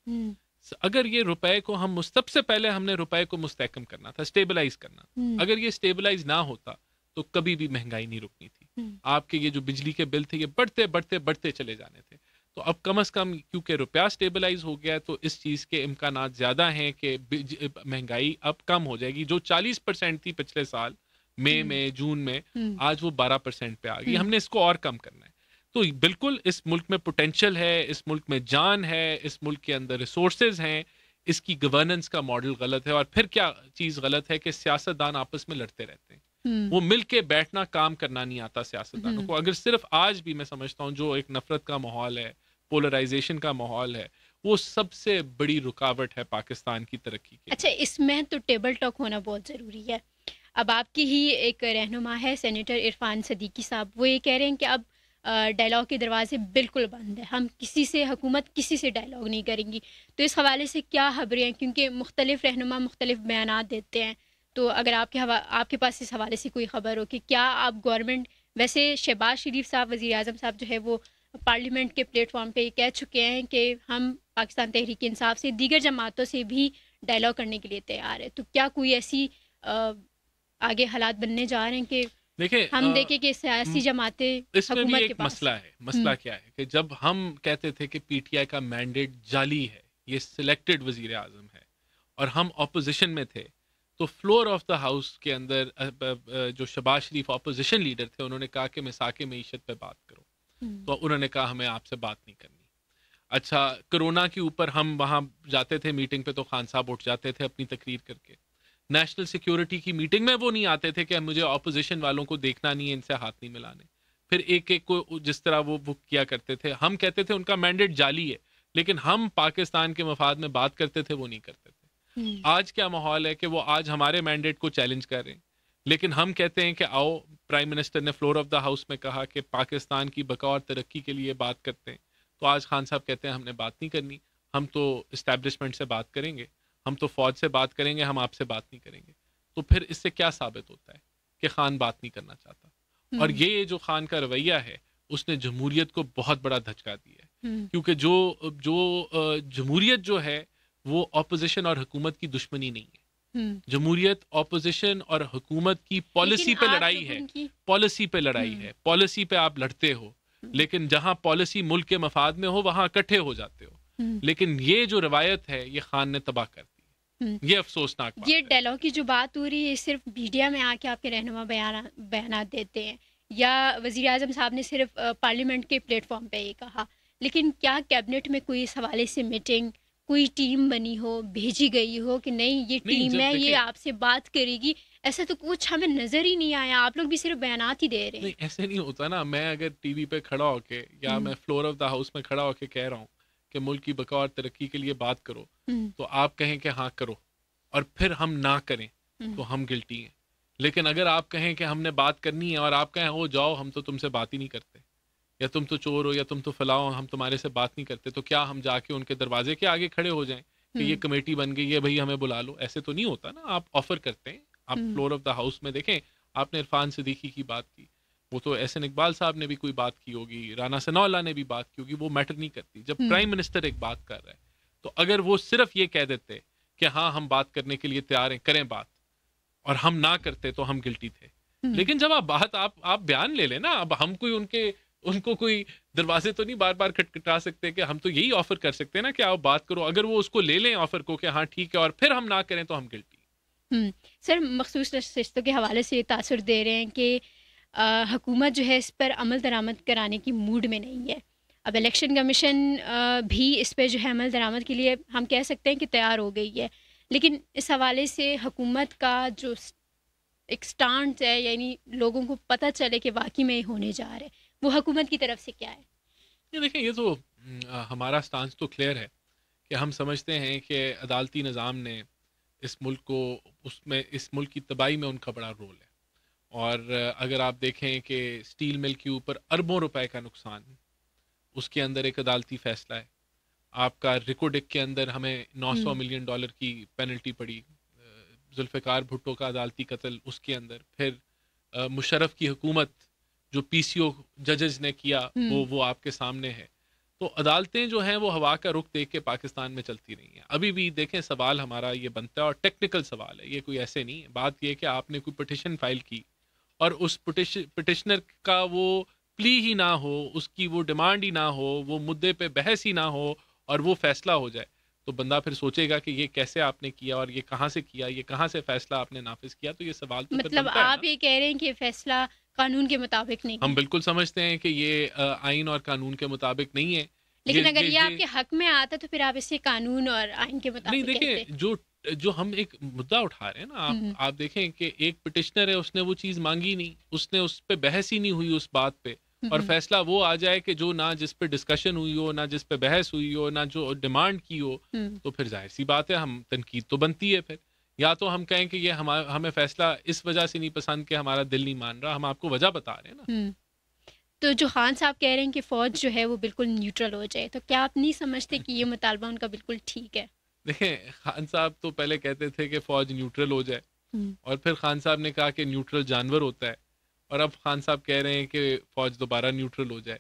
Speaker 2: اگر یہ روپے کو ہم سب سے پہلے ہم نے روپے کو مستحکم کرنا تھا, اسٹیبلائز کرنا تھا. اگر یہ اسٹیبلائز نہ ہوتا تو کبھی بھی مہنگائی نہیں رکنی تھی. آپ کے یہ جو بجلی کے بل تھے یہ بڑھتے بڑھتے بڑھتے چلے جانے تھے. تو اب کم از کم کیونکہ روپیہ اسٹیبلائز ہو گیا تو اس چیز کے امکانات زیادہ ہیں کہ مہنگائی اب کم ہو جائے گی. جو 40% تھی پچھلے سال مئی میں جون میں, آج وہ 12% پہ آ گئی. ہم نے اس کو اور کم کرنا ہے. تو بالکل اس ملک میں پوٹینشل ہے, اس ملک میں جان ہے, اس ملک کے اندر ریسورسز ہیں. اس کی گورننس کا ماڈل غلط ہے. اور پھر کیا چیز غلط ہے کہ سیاستدان آپس میں لڑتے رہتے ہیں. وہ مل کے بیٹھنا, کام کرنا نہیں آتا سیاستدانوں کو. اگر صرف آج بھی میں سمجھتا ہوں جو ایک نفرت کا ماحول ہے, پولرائزیشن کا ماحول ہے, وہ سب سے بڑی رکاوٹ ہے پاکستان کی ترقی کی.
Speaker 1: اچھا, اس میں تو ٹیبل ٹاک ہونا بہت ضروری ہے. اب آپ کی ہی ایک رہنما ہے سینیٹر عرفان صدیقی صاحب, وہ یہ کہہ رہے ہیں کہ اب ڈائلاگ کے دروازے بالکل بند ہیں, ہم کسی سے, حکومت کسی سے ڈائلاگ نہیں کریں گی. تو اس حوالے سے کیا خبریں ہیں, کیونکہ مختلف رہنما مختلف بیانات دیتے ہیں. تو اگر آپ کے پاس اس حوالے سے کوئی خبر ہو کہ کیا آپ گورنمنٹ, ویسے شہباز شریف صاحب وزیر اعظم صاحب جو ہے وہ پارلیمنٹ کے پلیٹ فارم پہ یہ کہہ چکے ہیں کہ ہم پاکستان تحریک انصاف سے دیگر جماعتوں سے بھی ڈائلاگ کرنے کے لیے تیار ہے. تو کیا کوئی ایسی آگے حالات بننے جا رہے ہیں کہ
Speaker 2: دیکھیں
Speaker 1: ہم دیکھیں کہ سیاسی جماعتیں
Speaker 2: اس میں بھی
Speaker 1: حکومت کے
Speaker 2: ایک
Speaker 1: پاس
Speaker 2: مسئلہ ہے. مسئلہ کیا ہے کہ جب ہم کہتے تھے کہ پی ٹی آئی کا مینڈیٹ جعلی ہے, یہ سلیکٹڈ وزیر اعظم ہے, اور ہم اپوزیشن میں تھے, تو فلور آف دا ہاؤس کے اندر جو شہباز شریف اپوزیشن لیڈر تھے انہوں نے کہا کہ مساک معیشت پہ بات کرو. تو انہوں نے کہا ہمیں آپ سے بات نہیں کرنی. اچھا, کرونا کے اوپر ہم وہاں جاتے تھے میٹنگ پہ تو خان صاحب اٹھ جاتے تھے اپنی تقریر کر کے. نیشنل سیکیورٹی کی میٹنگ میں وہ نہیں آتے تھے کہ مجھے اپوزیشن والوں کو دیکھنا نہیں ہے, ان سے ہاتھ نہیں ملانے. پھر ایک ایک کو جس طرح وہ کیا کرتے تھے, ہم کہتے تھے ان کا مینڈیٹ جعلی ہے, لیکن ہم پاکستان کے مفاد میں بات کرتے تھے, وہ نہیں کرتے تھے. آج کیا ماحول ہے کہ وہ آج ہمارے مینڈیٹ کو چیلنج کر رہے ہیں, لیکن ہم کہتے ہیں کہ آؤ, پرائم منسٹر نے فلور آف دا ہاؤس میں کہا کہ پاکستان کی بقا اور ترقی کے لیے بات کرتے ہیں. تو آج خان صاحب کہتے ہیں ہم نے بات نہیں کرنی, ہم تو اسٹیبلشمنٹ سے بات کریں گے, ہم تو فوج سے بات کریں گے, ہم آپ سے بات نہیں کریں گے. تو پھر اس سے کیا ثابت ہوتا ہے کہ خان بات نہیں کرنا چاہتا. اور یہ جو خان کا رویہ ہے اس نے جمہوریت کو بہت بڑا دھچکا دیا ہے, کیونکہ جو جمہوریت جو ہے وہ اپوزیشن اور حکومت کی دشمنی نہیں ہے. جمہوریت اپوزیشن اور حکومت کی پالیسی پہ لڑائی ہے, پالیسی پہ لڑائی ہے, پالیسی پہ آپ لڑتے ہو, لیکن جہاں پالیسی ملک کے مفاد میں ہو وہاں اکٹھے ہو جاتے ہو. لیکن یہ جو روایت ہے یہ خان نے تباہ کر دی. یہ افسوسناک بات ہے.
Speaker 1: یہ ڈائلاگ کی جو بات ہو رہی ہے صرف میڈیا میں آ کے آپ کے رہنما بیانات دیتے ہیں, یا وزیر اعظم صاحب نے صرف پارلیمنٹ کے پلیٹ فارم پہ یہ کہا, لیکن کیا کیبنٹ میں کوئی اس حوالے سے میٹنگ, کوئی ٹیم بنی ہو, بھیجی گئی ہو کہ نہیں یہ ٹیم ہے, یہ آپ سے بات کرے گی؟ ایسا تو کچھ ہمیں نظر ہی نہیں آیا, آپ لوگ بھی صرف بیانات ہی دے رہے ہیں.
Speaker 2: نہیں, ایسے نہیں ہوتا نا. میں اگر ٹی وی پہ کھڑا ہو کے یا میں فلور آف دا ہاؤس میں کھڑا ہو کے کہہ رہا ہوں کہ ملک کی بقا اور ترقی کے لیے بات کرو, تو آپ کہیں کہ ہاں کرو, اور پھر ہم نہ کریں تو ہم گلٹی ہیں. لیکن اگر آپ کہیں کہ ہم نے بات کرنی ہے اور آپ کہیں ہو جاؤ ہم تو تم سے بات ہی نہیں کرتے, یا تم تو چور ہو, یا تم تو فلاں ہو, ہم تمہارے سے بات نہیں کرتے, تو کیا ہم جا کے ان کے دروازے کے آگے کھڑے ہو جائیں کہ یہ کمیٹی بن گئی ہے بھائی ہمیں بلا لو؟ ایسے تو نہیں ہوتا نا. آپ آفر کرتے ہیں. آپ فلور آف دا ہاؤس میں دیکھیں, آپ نے عرفان صدیقی کی بات کی, وہ تو احسن اقبال صاحب نے بھی کوئی بات کی ہوگی, رانا ثناء اللہ نے بھی بات کی ہوگی, وہ میٹر نہیں کرتی. جب پرائم منسٹر ایک بات کر رہا ہے تو اگر وہ صرف یہ کہہ دیتے کہ ہاں ہم بات کرنے کے لیے تیار ہیں, کریں بات, اور ہم نہ کرتے تو ہم گلٹی تھے. لیکن جب آپ بیان لے لیں نا, اب ہم کوئی ان کو کوئی دروازے تو نہیں بار بار کھٹکھٹا سکتے, کہ ہم تو یہی آفر کر سکتے ہیں نا کہ آپ بات کرو. اگر وہ اس کو لے لیں آفر کو کہ ہاں ٹھیک ہے, اور پھر ہم نہ کریں تو ہم گلٹی.
Speaker 1: سر, مخصوص نشستوں کے حوالے سے یہ تاثر دے رہے ہیں کہ حکومت جو ہے اس پر عمل درآمد کرانے کی موڈ میں نہیں ہے. اب الیکشن کمیشن بھی اس پہ جو ہے عمل درآمد کے لیے ہم کہہ سکتے ہیں کہ تیار ہو گئی ہے, لیکن اس حوالے سے حکومت کا جو ایک سٹانڈ ہے, یعنی لوگوں کو پتہ چلے کہ واقعی میں یہ ہونے جا رہا ہے, وہ حکومت کی طرف سے کیا ہے؟
Speaker 2: یہ دیکھیں, یہ تو ہمارا سٹانس تو کلیئر ہے کہ ہم سمجھتے ہیں کہ عدالتی نظام نے اس ملک کو اس ملک کی تباہی میں ان کا بڑا رول ہے. اور اگر آپ دیکھیں کہ سٹیل مل کے اوپر اربوں روپے کا نقصان, اس کے اندر ایک عدالتی فیصلہ ہے. آپ کا ریکوڈک کے اندر ہمیں $900 ملین کی پینلٹی پڑی. ذوالفقار بھٹو کا عدالتی قتل, اس کے اندر پھر مشرف کی حکومت جو PCO ججز نے کیا وہ آپ کے سامنے ہے. تو عدالتیں جو ہیں وہ ہوا کا رخ دیکھ کے پاکستان میں چلتی رہی ہیں. ابھی بھی دیکھیں سوال ہمارا یہ بنتا ہے اور ٹیکنیکل سوال ہے, یہ کوئی ایسے نہیں ہے. بات یہ کہ آپ نے کوئی پٹیشن فائل کی اور اس پٹیشنر کا وہ پلی ہی نہ ہو, اس کی وہ ڈیمانڈ ہی نہ ہو, وہ مدعے پہ بحث ہی نہ ہو اور وہ فیصلہ ہو جائے, تو بندہ پھر سوچے گا کہ یہ کیسے آپ نے کیا اور یہ کہاں سے کیا, یہ کہاں سے فیصلہ آپ نے نافذ کیا. تو یہ سوال تو
Speaker 1: مطلب آپ یہ کہہ رہے ہیں کہ فیصلہ قانون کے مطابق نہیں.
Speaker 2: ہم بالکل سمجھتے ہیں کہ یہ آئین اور قانون کے مطابق نہیں ہے,
Speaker 1: لیکن اگر یہ آپ کے حق میں آتا تو پھر آپ اسے قانون اور آئین کے مطابق
Speaker 2: نہیں. دیکھیں جو ہم ایک مدعا اٹھا رہے ہیں نا, آپ دیکھیں کہ ایک پٹیشنر ہے, اس نے وہ چیز مانگی نہیں, اس نے اس پہ بحث ہی نہیں ہوئی اس بات پہ, اور فیصلہ وہ آ جائے کہ جو نہ جس پہ ڈسکشن ہوئی ہو, نہ جس پہ بحث ہوئی ہو, نہ جو ڈیمانڈ کی ہو, تو پھر ظاہر سی بات ہے ہم تنقید تو بنتی ہے. پھر یا تو ہم کہیں کہ یہ ہمیں فیصلہ اس وجہ سے نہیں پسند کہ ہمارا دل نہیں مان رہا, ہم آپ کو وجہ بتا رہے ہیں نا.
Speaker 1: تو جو خان صاحب کہہ رہے ہیں کہ فوج جو ہے وہ بالکل نیوٹرل ہو جائے, تو کیا آپ نہیں سمجھتے کہ یہ مطالبہ ان کا بالکل ٹھیک ہے؟
Speaker 2: دیکھیں خان صاحب تو پہلے کہتے تھے کہ فوج نیوٹرل ہو جائے, اور پھر خان صاحب نے کہا کہ نیوٹرل جانور ہوتا ہے, اور اب خان صاحب کہہ رہے ہیں کہ فوج دوبارہ نیوٹرل ہو جائے.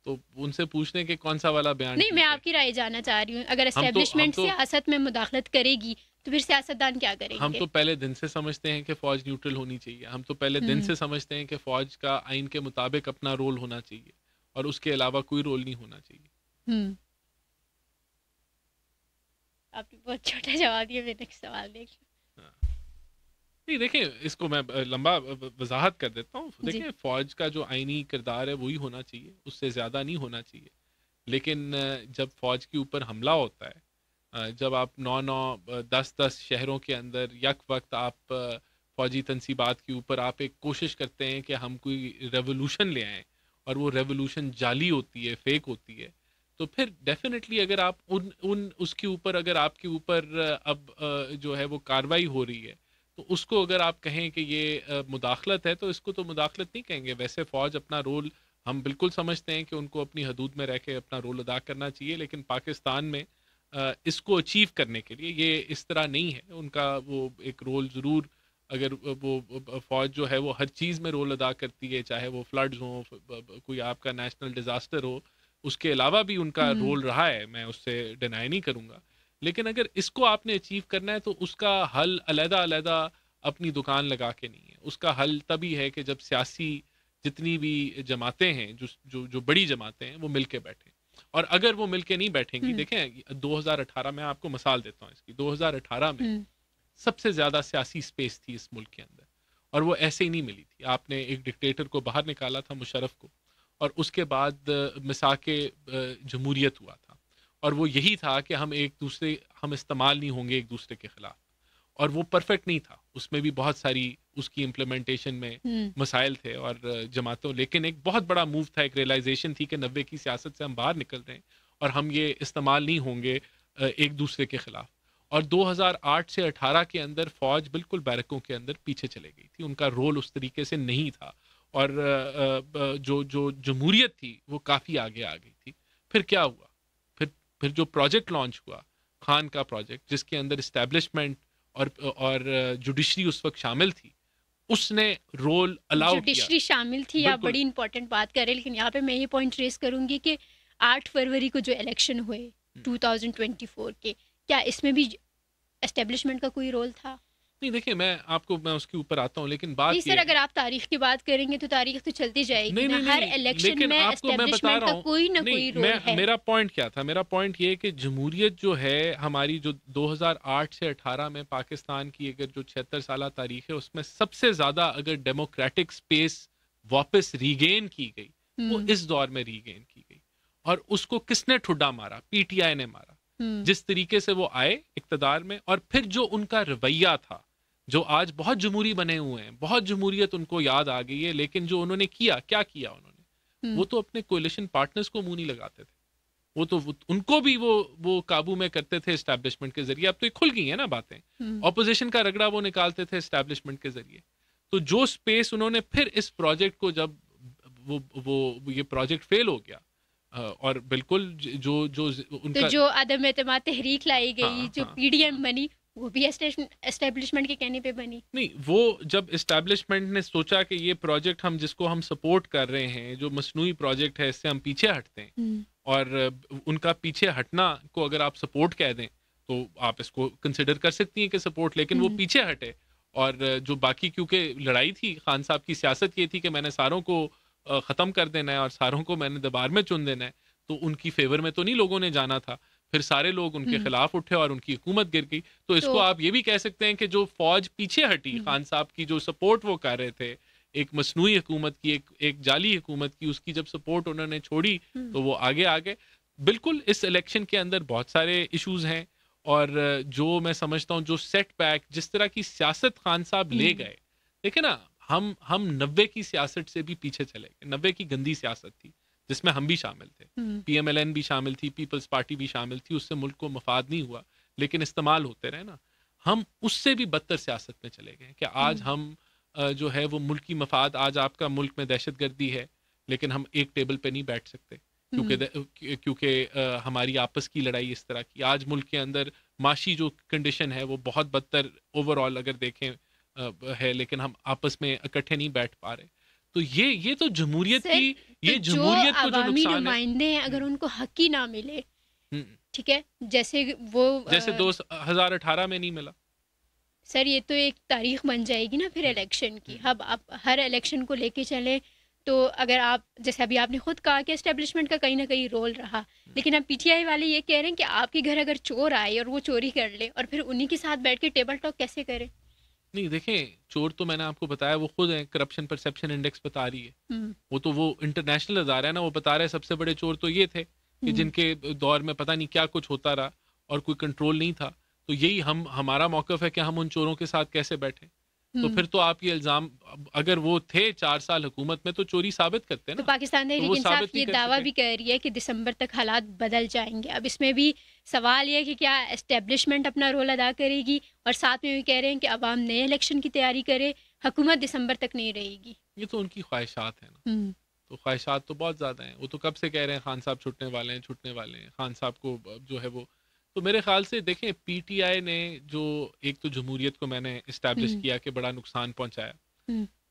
Speaker 2: تو ان سے پوچھنے کہ کون سا والا بیان.
Speaker 1: نہیں, میں آپ کی رائے جاننا چاہ رہی ہوں. اگر اسٹیبلشمنٹ سیاست میں مداخلت کرے گی تو پھر سیاستدان کیا کریں گے؟
Speaker 2: ہم تو پہلے دن سے سمجھتے ہیں کہ فوج نیوٹرل ہونی چاہیے. ہم تو پہلے دن سے سمجھتے ہیں کہ فوج کا آئین کے مطابق اپنا رول ہونا چاہیے, اور اس کے علاوہ کوئی رول نہیں ہونا چاہیے.
Speaker 1: آپ نے بہت چھوٹا جواب دیا, میں نیکسٹ سوال دیکھ لوں.
Speaker 2: نہیں دیکھیں, اس کو میں لمبا وضاحت کر دیتا ہوں. دیکھیں فوج کا جو آئینی کردار ہے وہی ہونا چاہیے, اس سے زیادہ نہیں ہونا چاہیے. لیکن جب فوج کے اوپر حملہ ہوتا ہے, جب آپ 9-10 شہروں کے اندر یک وقت آپ فوجی تنصیبات کے اوپر آپ ایک کوشش کرتے ہیں کہ ہم کوئی ریولوشن لے آئیں, اور وہ ریولوشن جعلی ہوتی ہے, فیک ہوتی ہے, تو پھر ڈیفینیٹلی اگر آپ اس کے اوپر اگر آپ کے اوپر اب جو ہے وہ کاروائی ہو رہی ہے, تو اس کو اگر آپ کہیں کہ یہ مداخلت ہے, تو اس کو تو مداخلت نہیں کہیں گے. ویسے فوج اپنا رول ہم بالکل سمجھتے ہیں کہ ان کو اپنی حدود میں رہ کے اپنا رول ادا کرنا چاہیے, لیکن پاکستان میں اس کو اچیو کرنے کے لیے یہ اس طرح نہیں ہے. ان کا وہ ایک رول ضرور, اگر وہ فوج جو ہے وہ ہر چیز میں رول ادا کرتی ہے, چاہے وہ فلڈز ہوں, کوئی آپ کا نیشنل ڈیزاسٹر ہو, اس کے علاوہ بھی ان کا رول رہا ہے, میں اس سے ڈینائی نہیں کروں گا. لیکن اگر اس کو آپ نے اچیو کرنا ہے تو اس کا حل علیحدہ اپنی دکان لگا کے نہیں ہے. اس کا حل تبھی ہے کہ جب سیاسی جتنی بھی جماعتیں ہیں, جو بڑی جماعتیں ہیں, وہ مل کے بیٹھیں. اور اگر وہ مل کے نہیں بیٹھیں گی, دیکھیں 2018 میں آپ کو مثال دیتا ہوں اس کی. 2018 میں سب سے زیادہ سیاسی سپیس تھی اس ملک کے اندر, اور وہ ایسے ہی نہیں ملی تھی. آپ نے ایک ڈکٹیٹر کو باہر نکالا تھا, مشرف کو, اور اس کے بعد مساق جمہوریت ہوا تھا, اور وہ یہی تھا کہ ہم استعمال نہیں ہوں گے ایک دوسرے کے خلاف. اور وہ پرفیکٹ نہیں تھا, اس میں بھی بہت ساری اس کی امپلیمنٹیشن میں مسائل تھے اور جماعتوں, لیکن ایک بہت بڑا موو تھا, ایک ریئلائزیشن تھی کہ 90 کی سیاست سے ہم باہر نکل رہے ہیں اور ہم یہ استعمال نہیں ہوں گے ایک دوسرے کے خلاف. اور 2008 سے 18 کے اندر فوج بالکل بیرکوں کے اندر پیچھے چلے گئی تھی, ان کا رول اس طریقے سے نہیں تھا, اور جو جمہوریت تھی وہ کافی آگے آ گئی تھی. پھر کیا ہوا, پھر جو پروجیکٹ لانچ ہوا, خان کا پروجیکٹ, جس کے اندر اسٹیبلشمنٹ اور جوڈیشری اس وقت شامل تھی, اس نے رول الاؤ کیا.
Speaker 1: جوڈیشری شامل تھی, آپ بڑی امپورٹنٹ بات کر رہے ہیں, لیکن یہاں پہ میں یہ پوائنٹ ریز کروں گی کہ 8 فروری کو جو الیکشن ہوئے 2024 کے, کیا اس میں بھی اسٹیبلشمنٹ کا کوئی رول تھا؟
Speaker 2: نہیں دیکھیں, میں اس کے اوپر آتا ہوں, لیکن بات
Speaker 1: سر اگر آپ تاریخ کی بات کریں گے تو تاریخ تو چلتی جائے گی نا, ہر الیکشن میں اسٹیبلشمنٹ کا کوئی نہ کوئی رول ہے.
Speaker 2: میرا پوائنٹ کیا تھا, میرا پوائنٹ یہ کہ جمہوریت جو ہے ہماری, جو 2008 سے 18 میں پاکستان کی اگر جو 76 سالہ تاریخ ہے, اس میں سب سے زیادہ اگر ڈیموکریٹک سپیس واپس ریگین کی گئی وہ اس دور میں ریگین کی گئی. اور اس کو کس نے ٹھڈا مارا؟ پی ٹی آئی نے مارا. جس طریقے سے وہ آئے اقتدار میں, اور پھر جو ان کا رویہ تھا, جو آج بہت جمہوری بنے ہوئے ہیں, بہت جمہوریت ان کو یاد آ گئی ہے, لیکن جو انہوں نے کیا انہوں نے, وہ تو اپنے کولیشن پارٹنرز کو منہ نہیں لگاتے تھے, وہ تو ان کو بھی وہ قابو میں کرتے تھے اسٹیبلشمنٹ کے ذریعے. اب تو کھل گئی ہیں نا باتیں, اپوزیشن کا رگڑا وہ نکالتے تھے اسٹیبلشمنٹ کے ذریعے. تو جو سپیس انہوں نے پھر اس پروجیکٹ کو, جب وہ یہ پروجیکٹ فیل ہو گیا, اور بالکل جو ان کا
Speaker 1: جو عدم اعتماد تحریک لائی گئی, جو پی ڈی ایم بنی, وہ بھی اسٹیبلشمنٹ کے کہنے پہ بنی.
Speaker 2: نہیں، وہ جب اسٹیبلشمنٹ نے سوچا کہ یہ پروجیکٹ ہم جس کو ہم سپورٹ کر رہے ہیں، جو مصنوعی پروجیکٹ ہے، اس سے ہم پیچھے ہٹتے ہیں، اور ان کا پیچھے ہٹنا کو اگر آپ سپورٹ کہہ دیں تو آپ اس کو کنسیڈر کر سکتی ہیں کہ سپورٹ، لیکن وہ پیچھے ہٹے. اور جو باقی، کیونکہ لڑائی تھی، خان صاحب کی سیاست یہ تھی کہ میں نے ساروں کو ختم کر دینا ہے اور ساروں کو میں نے دربار میں چن دینا ہے، تو ان کی فیور میں تو نہیں لوگوں نے جانا تھا. پھر سارے لوگ ان کے خلاف اٹھے اور ان کی حکومت گر گئی. تو اس کو آپ یہ بھی کہہ سکتے ہیں کہ جو فوج پیچھے ہٹی، خان صاحب کی جو سپورٹ وہ کر رہے تھے، ایک مصنوعی حکومت کی، ایک جعلی حکومت کی، اس کی جب سپورٹ انہوں نے چھوڑی تو وہ آگے آگے. بالکل اس الیکشن کے اندر بہت سارے ایشوز ہیں، اور جو میں سمجھتا ہوں جو سیٹ بیک، جس طرح کی سیاست خان صاحب لے گئے، دیکھیں نا، ہم 90 کی سیاست سے بھی پیچھے چلے گئے. 90 کی گندی سیاست تھی جس میں ہم بھی شامل تھے، پی ایم ایل این بھی شامل تھی، پیپلز پارٹی بھی شامل تھی. اس سے ملک کو مفاد نہیں ہوا، لیکن استعمال ہوتے رہے نا. ہم اس سے بھی بدتر سیاست میں چلے گئے کہ آج ہم جو ہے وہ ملکی مفاد، آج آپ کا ملک میں دہشت گردی ہے، لیکن ہم ایک ٹیبل پہ نہیں بیٹھ سکتے کیونکہ ہماری آپس کی لڑائی اس طرح کی. آج ملک کے اندر معاشی جو کنڈیشن ہے وہ بہت بدتر اوور آل اگر دیکھیں ہے، لیکن ہم آپس میں اکٹھے نہیں بیٹھ پا رہے. تو یہ تو جمہوریت کی، یہ جمہوریت کو جو نقصان ہے،
Speaker 1: نمائندے ہیں اگر ان کو حق ہی نہ ملے، ٹھیک ہے، جیسے
Speaker 2: 2018 میں نہیں ملا.
Speaker 1: سر یہ تو ایک تاریخ بن جائے گی نا پھر الیکشن کی. اب آپ ہر الیکشن کو لے کے چلیں تو اگر آپ، جیسے ابھی آپ نے خود کہا کہ اسٹیبلشمنٹ کا کہیں نہ کہیں رول رہا، لیکن اب پی ٹی آئی والے یہ کہہ رہے ہیں کہ آپ کے گھر اگر چور آئے اور وہ چوری کر لے اور پھر انہی کے ساتھ بیٹھ کے ٹیبل ٹاک کیسے کرے؟
Speaker 2: نہیں دیکھیں، چور تو میں نے آپ کو بتایا وہ خود ہیں، کرپشن پرسیپشن انڈیکس بتا رہی ہے. وہ انٹرنیشنل ادارہ ہے نا، وہ بتا رہے ہیں سب سے بڑے چور تو یہ تھے کہ جن کے دور میں پتہ نہیں کیا کچھ ہوتا رہا اور کوئی کنٹرول نہیں تھا. تو یہی ہمارا موقف ہے کہ ہم ان چوروں کے ساتھ کیسے بیٹھیں. تو پھر تو آپ یہ الزام، اگر وہ تھے 4 سال حکومت میں تو چوری ثابت کرتے ہیں نا.
Speaker 1: تو پاکستان تحریک انصاف یہ دعویٰ بھی کہہ رہی ہے کہ دسمبر تک حالات بدل جائیں گے. اب اس میں بھی سوال یہ ہے کہ کیا اسٹیبلشمنٹ اپنا رول ادا کرے گی، اور ساتھ میں بھی کہہ رہے ہیں کہ عوام نئے الیکشن کی تیاری کرے، حکومت دسمبر تک نہیں رہے گی.
Speaker 2: یہ تو ان کی خواہشات ہیں نا. تو خواہشات تو بہت زیادہ ہیں. وہ تو کب سے کہہ رہے ہیں خان صاحب چھٹنے والے ہیں. خان صاحب کو جو ہے وہ، تو میرے خیال سے دیکھیں، پی ٹی آئی نے جو ایک تو جمہوریت کو میں نے اسٹیبلش کیا کہ بڑا نقصان پہنچایا،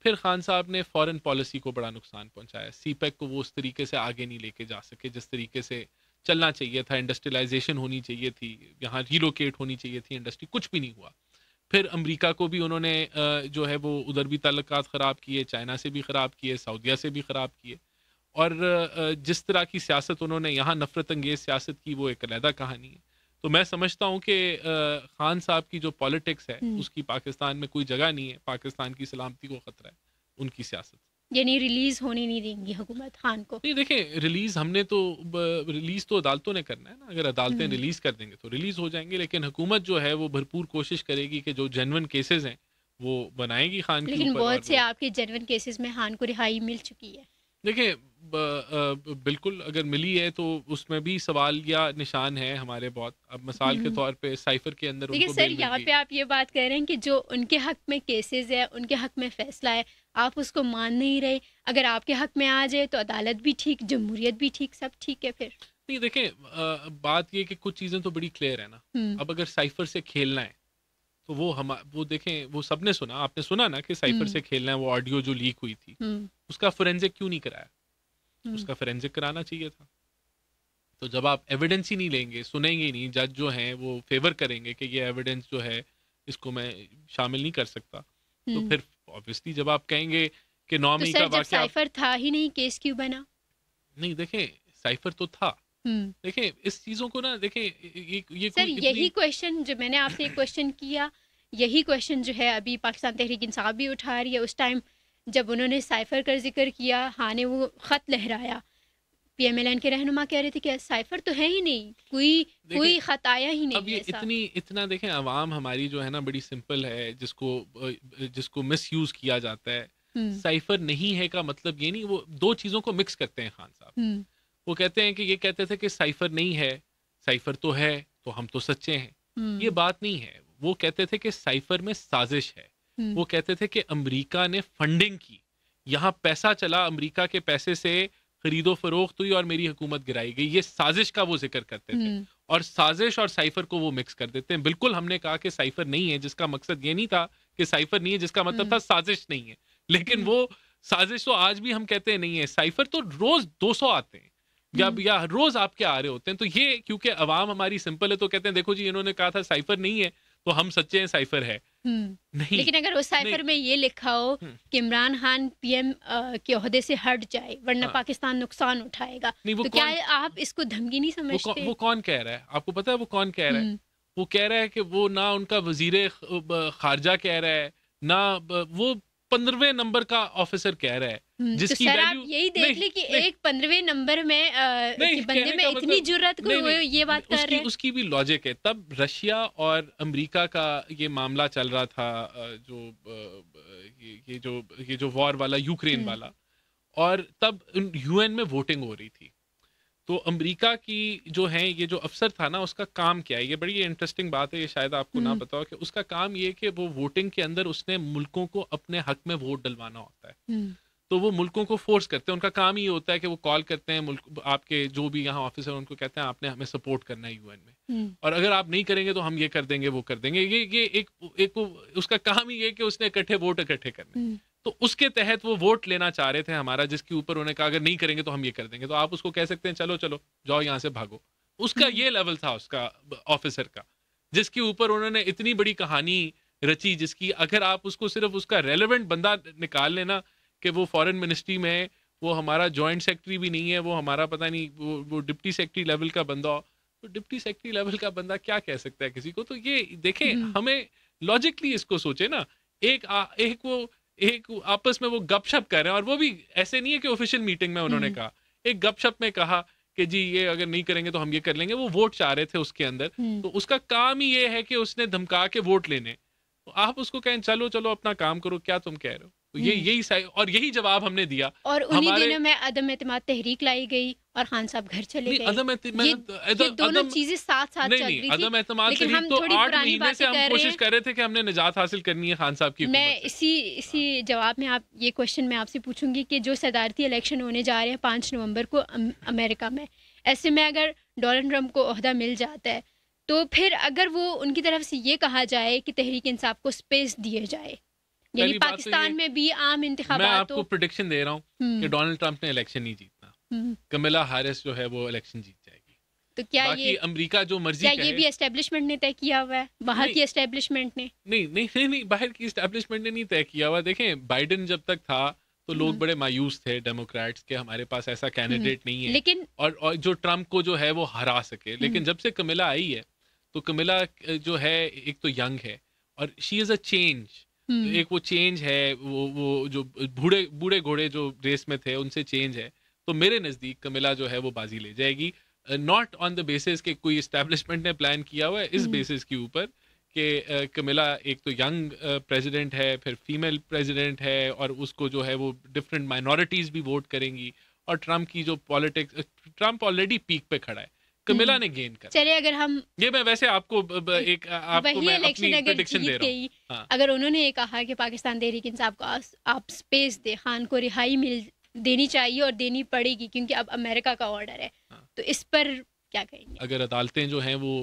Speaker 2: پھر خان صاحب نے فارن پالیسی کو بڑا نقصان پہنچایا. سی پیک کو وہ اس طریقے سے آگے نہیں لے کے جا سکے جس طریقے سے چلنا چاہیے تھا. انڈسٹریلائزیشن ہونی چاہیے تھی، یہاں ریلوکیٹ ہونی چاہیے تھی انڈسٹری، کچھ بھی نہیں ہوا. پھر امریکہ کو بھی انہوں نے جو ہے وہ ادھر بھی تعلقات خراب کیے، چائنا سے بھی خراب کیے، سعودیہ سے بھی خراب کیے. اور جس طرح کی سیاست انہوں نے یہاں نفرت انگیز سیاست کی، وہ ایک علیحدہ کہانی ہے. تو میں سمجھتا ہوں کہ خان صاحب کی جو پالیٹکس ہے اس کی پاکستان میں کوئی جگہ نہیں ہے. پاکستان کی سلامتی کو خطرہ ہے ان کی سیاست.
Speaker 1: یعنی ریلیز ہونے نہیں دیں گی حکومت خان کو؟
Speaker 2: نہیں دیکھیں، ریلیز ہم نے تو ریلیز تو عدالتوں نے کرنا ہے نا. اگر عدالتیں ریلیز کر دیں گے تو ریلیز ہو جائیں گے، لیکن حکومت جو ہے وہ بھرپور کوشش کرے گی کہ جو جینون کیسز ہیں وہ بنائے گی خان کے اوپر.
Speaker 1: لیکن بہت سے آپ کے جینون کیسز میں خان کو رہائی مل چکی ہے.
Speaker 2: دیکھیں بالکل، اگر ملی ہے تو اس میں بھی سوال یا نشان ہے ہمارے بہت. اب مثال کے طور پہ سائفر کے اندر
Speaker 1: دیکھیں سر، یہاں پہ آپ یہ بات کہہ رہے ہیں کہ جو ان کے حق میں کیسز ہے، ان کے حق میں فیصلہ ہے، آپ اس کو مان نہیں رہے. اگر آپ کے حق میں آ جائے تو عدالت بھی ٹھیک، جمہوریت بھی ٹھیک، سب ٹھیک ہے. پھر
Speaker 2: نہیں دیکھیں، بات یہ کہ کچھ چیزیں تو بڑی کلیئر ہے نا. اب اگر سائفر سے کھیلنا ہے تو وہ دیکھیں، وہ سب نے سنا، آپ نے سنا نا کہ سائفر سے کھیلنا ہے. وہ آڈیو جو لیک ہوئی تھی اس کا فورینزک کیوں نہیں کرایا؟ اس کا فورینزک کرانا چاہیے تھا. تو جب آپ ایویڈنس ہی نہیں لیں گے، سنیں گے نہیں، جج جو ہیں وہ فیور کریں گے کہ یہ ایویڈنس جو ہے اس کو میں شامل نہیں کر سکتا، تو پھر obviously جب آپ کہیں گے کہ 9 مئی کا واقعہ،
Speaker 1: سائفر تھا ہی نہیں، کیس کیوں بنا؟
Speaker 2: نہیں دیکھیں، سائفر تو تھا. دیکھیں اس چیزوں کو نا، دیکھیں
Speaker 1: سر یہی کویشچن جو میں نے آپ سے ایک کویشچن کیا، یہی کویشچن جو ہے ابھی پاکستان تحریک انصاف بھی اٹھا رہی ہے. اس ٹائم جب انہوں نے سائفر کا ذکر کیا، ہاں نے وہ خط لہرایا، پی ایم ایل این کے رہنما کہہ رہے تھے کہ سائفر تو ہے ہی نہیں، کوئی خط آیا ہی نہیں.
Speaker 2: اب یہ اتنا دیکھیں، عوام ہماری جو ہے نا بڑی سمپل ہے، جس کو مس یوز کیا جاتا ہے. سائفر نہیں ہے کا مطلب یہ نہیں. وہ دو چیزوں کو مکس کرتے ہیں خان صاحب. وہ کہتے ہیں کہ یہ کہتے تھے کہ سائفر نہیں ہے، سائفر تو ہے تو ہم تو سچے ہیں. یہ بات نہیں ہے. وہ کہتے تھے کہ سائفر میں سازش ہے. وہ کہتے تھے کہ امریکہ نے فنڈنگ کی، یہاں پیسہ چلا، امریکہ کے پیسے سے خرید و فروخت ہوئی اور میری حکومت گرائی گئی. یہ سازش کا وہ ذکر کرتے تھے. اور سازش اور سائفر کو وہ مکس کر دیتے ہیں. بالکل ہم نے کہا کہ سائفر نہیں ہے, جس کا مقصد یہ نہیں تھا کہ سائفر نہیں ہے, جس کا مطلب تھا سازش نہیں ہے. لیکن وہ سازش تو آج بھی ہم کہتے ہیں نہیں ہے. سائفر تو روز 200 آتے ہیں یا روز آپ کے آ رہے ہوتے ہیں. تو یہ کیونکہ عوام ہماری سمپل ہے تو کہتے ہیں دیکھو جی انہوں نے کہا تھا سائفر نہیں ہے تو ہم سچے ہیں سائفر ہے. نہیں,
Speaker 1: لیکن اگر اس سائفر میں یہ لکھا ہو کہ عمران خان پی ایم کے عہدے سے ہٹ جائے ورنہ پاکستان نقصان اٹھائے گا, تو کیا آپ اس کو دھمکی نہیں سمجھتے؟
Speaker 2: وہ کون کہہ رہا ہے آپ کو پتا ہے؟ وہ کون کہہ رہا ہے؟ وہ کہہ رہا ہے کہ وہ نہ ان کا وزیر خارجہ کہہ رہا ہے, نہ وہ 15ویں نمبر کا آفیسر کہہ رہا ہے جس کی
Speaker 1: آپ یہی دیکھ لیں کہ ایک 15ویں نمبر میں بندے میں اتنی جرأت کو یہ بات کر رہے ہیں. اس
Speaker 2: کی بھی لاجک ہے. تب رشیا اور امریکہ کا یہ معاملہ چل رہا تھا, یہ جو وار والا یوکرین والا, اور تب یو این میں ووٹنگ ہو رہی تھی. تو امریکہ کی جو ہے یہ جو افسر تھا نا, اس کا کام کیا ہے, یہ بڑی انٹرسٹنگ بات ہے, یہ شاید آپ کو نہ پتا ہو, کہ اس کا کام یہ کہ وہ ووٹنگ کے اندر اس نے ملکوں کو اپنے حق میں ووٹ ڈلوانا ہوتا ہے. تو وہ ملکوں کو فورس کرتے ہیں, ان کا کام یہ ہوتا ہے کہ وہ کال کرتے ہیں ملک, آپ کے جو بھی یہاں آفیسر ان کو کہتے ہیں آپ نے ہمیں سپورٹ کرنا ہے یو این میں, اور اگر آپ نہیں کریں گے تو ہم یہ کر دیں گے وہ کر دیں گے. یہ ایک اس کا کام ہی یہ کہ اس نے ووٹ اکٹھے کرنے. تو اس کے تحت وہ ووٹ لینا چاہ رہے تھے ہمارا, جس کے اوپر انہوں نے کہا اگر نہیں کریں گے تو ہم یہ کر دیں گے. تو آپ اس کو کہہ سکتے ہیں چلو جاؤ یہاں سے بھاگو. اس کا یہ لیول تھا اس کا آفیسر کا, جس کے اوپر انہوں نے اتنی بڑی کہانی رچی, جس کی اگر آپ اس کو صرف اس کا ریلیونٹ بندہ نکال لینا کہ وہ فارن منسٹری میں وہ ہمارا جوائنٹ سیکٹری بھی نہیں ہے, وہ ہمارا پتہ نہیں وہ ڈپٹی سیکٹری لیول کا بندہ ہو, تو ڈپٹی سیکٹری لیول کا بندہ کیا کہہ سکتا ہے کسی کو؟ تو یہ دیکھیں ہمیں لاجکلی اس کو سوچے نا. ایک آپس میں وہ گپ شپ کر رہے ہیں, اور وہ بھی ایسے نہیں ہے کہ آفیشیل میٹنگ میں انہوں نے کہا, ایک گپ شپ میں کہا کہ جی یہ اگر نہیں کریں گے تو ہم یہ کر لیں گے. وہ ووٹ چاہ رہے تھے اس کے اندر, تو اس کا کام ہی یہ ہے کہ اس نے دھمکا کے ووٹ لینے. تو آپ اس کو کہیں چلو اپنا کام کرو, کیا تم کہہ رہے ہو؟ تو یہی جواب ہم نے دیا.
Speaker 1: اور انہی دنوں میں عدم اعتماد تحریک لائی گئی اور خان صاحب گھر چلے گئے. یہ دونوں چیزیں ساتھ چل رہی تھی.
Speaker 2: عدم اعتماد تحریک تو 8 مہینے سے ہم کوشش کر رہے تھے کہ ہم نے نجات حاصل کرنی ہے خان صاحب کی.
Speaker 1: میں اسی جواب میں یہ کوشچن میں آپ سے پوچھوں گی کہ جو صدارتی الیکشن ہونے جا رہے ہیں 5 نومبر کو امریکہ میں, ایسے میں اگر ڈونلڈ ٹرمپ کو عہدہ مل جاتا ہے تو پھر اگر وہ ان کی طرف سے یہ کہا جائے کہ تحریک انصاف کو سپیس دیے جائے, یعنی پاکستان میں بھی عام انتخابات,
Speaker 2: میں آپ کو پریڈکشن دے رہا ہوں کہ ڈونلڈ ٹرمپ نے الیکشن نہیں جیتنا, کمیلا ہیرس جو ہے وہ الیکشن جیت جائے گی.
Speaker 1: تو کیا
Speaker 2: یہ امریکہ جو مرضی
Speaker 1: کہے, یہ بھی اسٹیبلشمنٹ نے طے کیا ہوا ہے, باہر کی اسٹیبلشمنٹ نے؟
Speaker 2: نہیں, باہر کی اسٹیبلشمنٹ نے نہیں طے کیا ہوا. دیکھیں بائیڈن جب تک تھا تو لوگ بڑے مایوس تھے ڈیموکریٹس کے, ہمارے پاس ایسا کینڈیڈیٹ نہیں ہے
Speaker 1: لیکن
Speaker 2: اور جو ٹرمپ کو جو ہے وہ ہرا سکے. لیکن جب سے کمیلا آئی ہے تو کمیلا جو ہے ایک تو ینگ ہے, اور شی از اے چینج. ایک وہ چینج ہے, وہ جو بوڑھے گھوڑے جو ریس میں تھے ان سے چینج ہے. تو میرے نزدیک کمیلا جو ہے وہ بازی لے جائے گی, ناٹ آن دا بیسس کہ کوئی اسٹیبلشمنٹ نے پلان کیا ہوا ہے, اس بیسس کے اوپر کہ کمیلا ایک تو ینگ پریزیڈنٹ ہے, پھر فیمیل پریزیڈنٹ ہے, اور اس کو جو ہے وہ ڈفرینٹ مائنورٹیز بھی ووٹ کریں گی. اور ٹرمپ کی جو پالیٹکس, ٹرمپ آلریڈی پیک پہ کھڑا ہے, کمیلا نے گین کر.
Speaker 1: چلے اگر ہم
Speaker 2: یہ میں ویسے آپ کو میں اپنی پریڈکشن دے رہا ہوں,
Speaker 1: اگر انہوں نے یہ کہا کہ پاکستان تحریک انصاف کو آپ سپیس دے, خان کو رہائی دینی چاہیے اور دینی پڑے گی کیونکہ اب امریکہ کا آرڈر ہے, تو اس پر کیا کہیں گے؟
Speaker 2: اگر عدالتیں جو ہیں وہ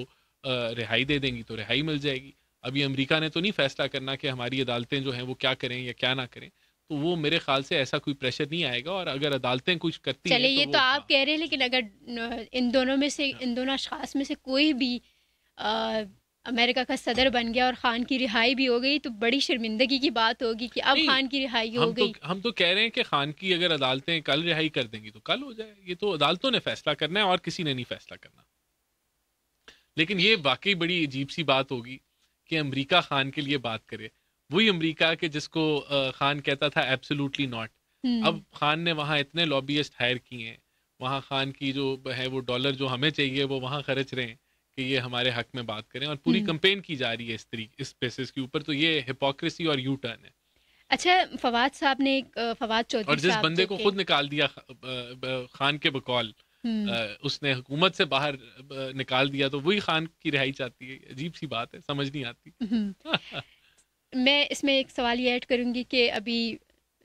Speaker 2: رہائی دے دیں گی تو رہائی مل جائے گی. ابھی امریکہ نے تو نہیں فیصلہ کرنا کہ ہماری عدالتیں جو ہیں وہ کیا کریں یا کیا نہ کریں, تو وہ میرے خیال سے ایسا کوئی پریشر نہیں آئے گا. اور اگر عدالتیں کچھ کرتی ہیں,
Speaker 1: چلے یہ تو آپ کہہ رہے ہیں, لیکن اگر ان دونوں اشخاص میں سے کوئی بھی امریکہ کا صدر بن گیا اور خان کی رہائی بھی ہو گئی تو بڑی شرمندگی کی بات ہوگی کہ اب خان کی رہائی ہو گئی.
Speaker 2: ہم تو کہہ رہے ہیں کہ خان کی اگر عدالتیں کل رہائی کر دیں گی تو کل ہو جائے. یہ تو عدالتوں نے فیصلہ کرنا ہے اور کسی نے نہیں فیصلہ کرنا. لیکن یہ واقعی بڑی عجیب سی بات ہوگی کہ امریکہ خان کے لیے بات کرے, وہی امریکہ کہ جس کو خان کہتا تھا ایبسولوٹلی ناٹ. اب خان نے وہاں اتنے لابیسٹ ہائر کیے ہیں, وہاں خان کی جو ہے وہ ڈالر جو ہمیں چاہیے وہ وہاں خرچ رہے ہیں کہ یہ ہمارے حق میں بات کریں, اور پوری کمپین کی جا رہی ہے اس بیسس کے اوپر. تو یہ ہپوکریسی اور یو ٹرن ہے.
Speaker 1: اچھا, فواد صاحب نے فواد چودھری
Speaker 2: اور جس بندے کو خود نکال دیا خان کے بقول, اس نے حکومت سے باہر نکال دیا, تو وہی خان کی رہائی چاہتی ہے. عجیب سی بات ہے, سمجھ نہیں آتی.
Speaker 1: میں اس میں ایک سوال یہ ایڈ کروں گی کہ ابھی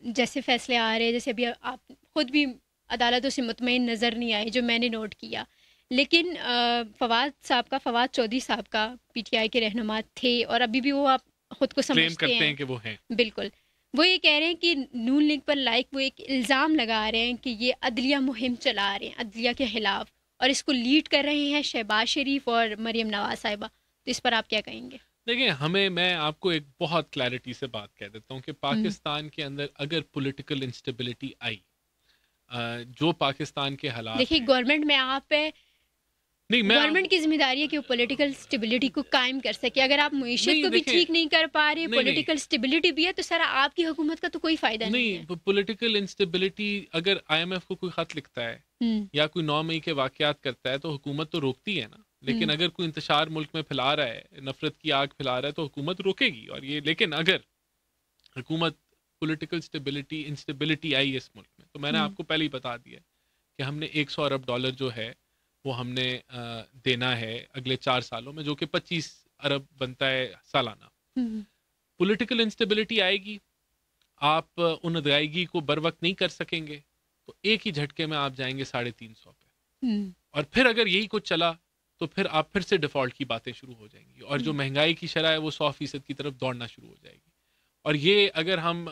Speaker 1: جیسے فیصلے آ رہے ہیں, جیسے ابھی آپ خود بھی عدالتوں سے مطمئن نظر نہیں آئے جو میں نے نوٹ کیا, لیکن فواد چودھری صاحب کا پی ٹی آئی کے رہنما تھے اور ابھی بھی وہ آپ خود کو سمجھتے ہیں
Speaker 2: کہ وہ ہیں.
Speaker 1: بالکل. وہ یہ کہہ رہے ہیں کہ نون لیگ پر وہ ایک الزام لگا رہے ہیں کہ یہ عدلیہ مہم چلا رہے ہیں عدلیہ کے خلاف، اور اس کو لیڈ کر رہے ہیں شہباز شریف اور مریم نواز صاحبہ. تو اس پر آپ کیا کہیں گے؟
Speaker 2: دیکھیں، میں آپ کو ایک بہت کلیئرٹی سے بات کہہ دیتا ہوں کہ پاکستان کے اندر اگر پولیٹیکل انسٹیبلٹی آئی، جو پاکستان کے حالات،
Speaker 1: دیکھیے گورنمنٹ میں آپ ہے، گورنمنٹ کی ذمہ داری ہے کہ وہ پولیٹیکل اسٹیبلٹی کو قائم کر سکے. اگر آپ معیشت کو بھی ٹھیک نہیں کر پا رہے، پولیٹیکل اسٹیبلٹی بھی ہے، تو سر آپ کی حکومت کا تو کوئی فائدہ نہیں ہے.
Speaker 2: پولیٹیکل انسٹیبلٹی اگر آئی ایم ایف کو کوئی خط لکھتا ہے یا کوئی 9 مئی کے واقعات کرتا ہے تو حکومت تو روکتی ہے نا. لیکن اگر کوئی انتشار ملک میں پھیلا رہا ہے، نفرت کی آگ پھیلا رہا ہے، تو حکومت روکے گی. اور یہ لیکن اگر حکومت پولیٹیکل انسٹیبلٹی آئی اس ملک میں، تو میں نے آپ کو پہلے ہی بتا دیا کہ ہم نے $100 ارب جو ہے وہ ہم نے دینا ہے اگلے 4 سالوں میں، جو کہ 25 ارب بنتا ہے سالانہ. پولیٹیکل انسٹیبلٹی آئے گی، آپ ان ادائیگی کو بر وقت نہیں کر سکیں گے، تو ایک ہی جھٹکے میں آپ جائیں گے 350 پہ. اور پھر اگر یہی کچھ چلا تو پھر آپ پھر سے ڈیفالٹ کی باتیں شروع ہو جائیں گی، اور جو مہنگائی کی شرح ہے وہ 100% کی طرف دوڑنا شروع ہو جائے گی. اور یہ اگر ہم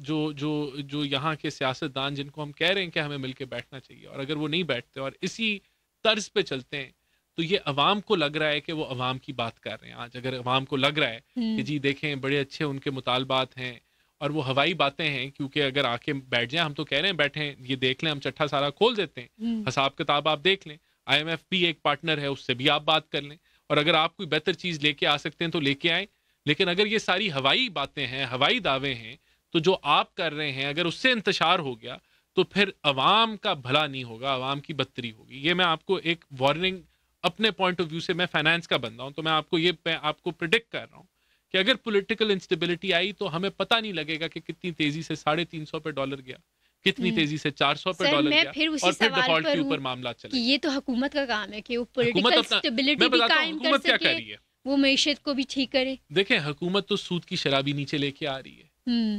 Speaker 2: جو یہاں کے سیاستدان جن کو ہم کہہ رہے ہیں کہ ہمیں مل کے بیٹھنا چاہیے، اور اگر وہ نہیں بیٹھتے اور اسی طرز پہ چلتے ہیں، تو یہ عوام کو لگ رہا ہے کہ وہ عوام کی بات کر رہے ہیں. آج اگر عوام کو لگ رہا ہے کہ جی دیکھیں بڑے اچھے ان کے مطالبات ہیں اور وہ ہوائی باتیں ہیں، کیونکہ اگر آ کے بیٹھ جائیں، ہم تو کہہ رہے ہیں بیٹھیں، یہ دیکھ لیں، ہم چٹھا سارا کھول دیتے ہیں، حساب کتاب آپ دیکھ لیں، آئی ایم ایف بھی ایک پارٹنر ہے، اس سے بھی آپ بات کر لیں، اور اگر آپ کوئی بہتر چیز لے کے آ سکتے ہیں تو لے کے آئیں. لیکن اگر یہ ساری ہوائی باتیں ہیں، ہوائی دعوے ہیں، تو جو آپ کر رہے ہیں اگر اس سے انتشار ہو گیا تو پھر عوام کا بھلا نہیں ہوگا، عوام کی بدتری ہوگی. یہ میں آپ کو ایک وارننگ اپنے پوائنٹ آف ویو سے، میں فائنانس کا بندہ ہوں تو میں آپ کو پریڈکٹ کر رہا ہوں کہ اگر پولیٹیکل انسٹیبلٹی آئی تو ہمیں پتہ نہیں لگے گا کہ کتنی تیزی سے $350 پہ ڈالر گیا، کتنی تیزی سے $400 پہ ڈالر گیا، اور پھر ڈیفالٹ کے اوپر معاملات چلے.
Speaker 1: یہ تو حکومت کا کام ہے کہ وہ پولیٹیکل اسٹیبلٹی بھی قائم کر سکے، وہ معیشت کو بھی ٹھیک کرے.
Speaker 2: دیکھیں حکومت تو سود کی شرح بھی نیچے لے کے آ رہی ہے.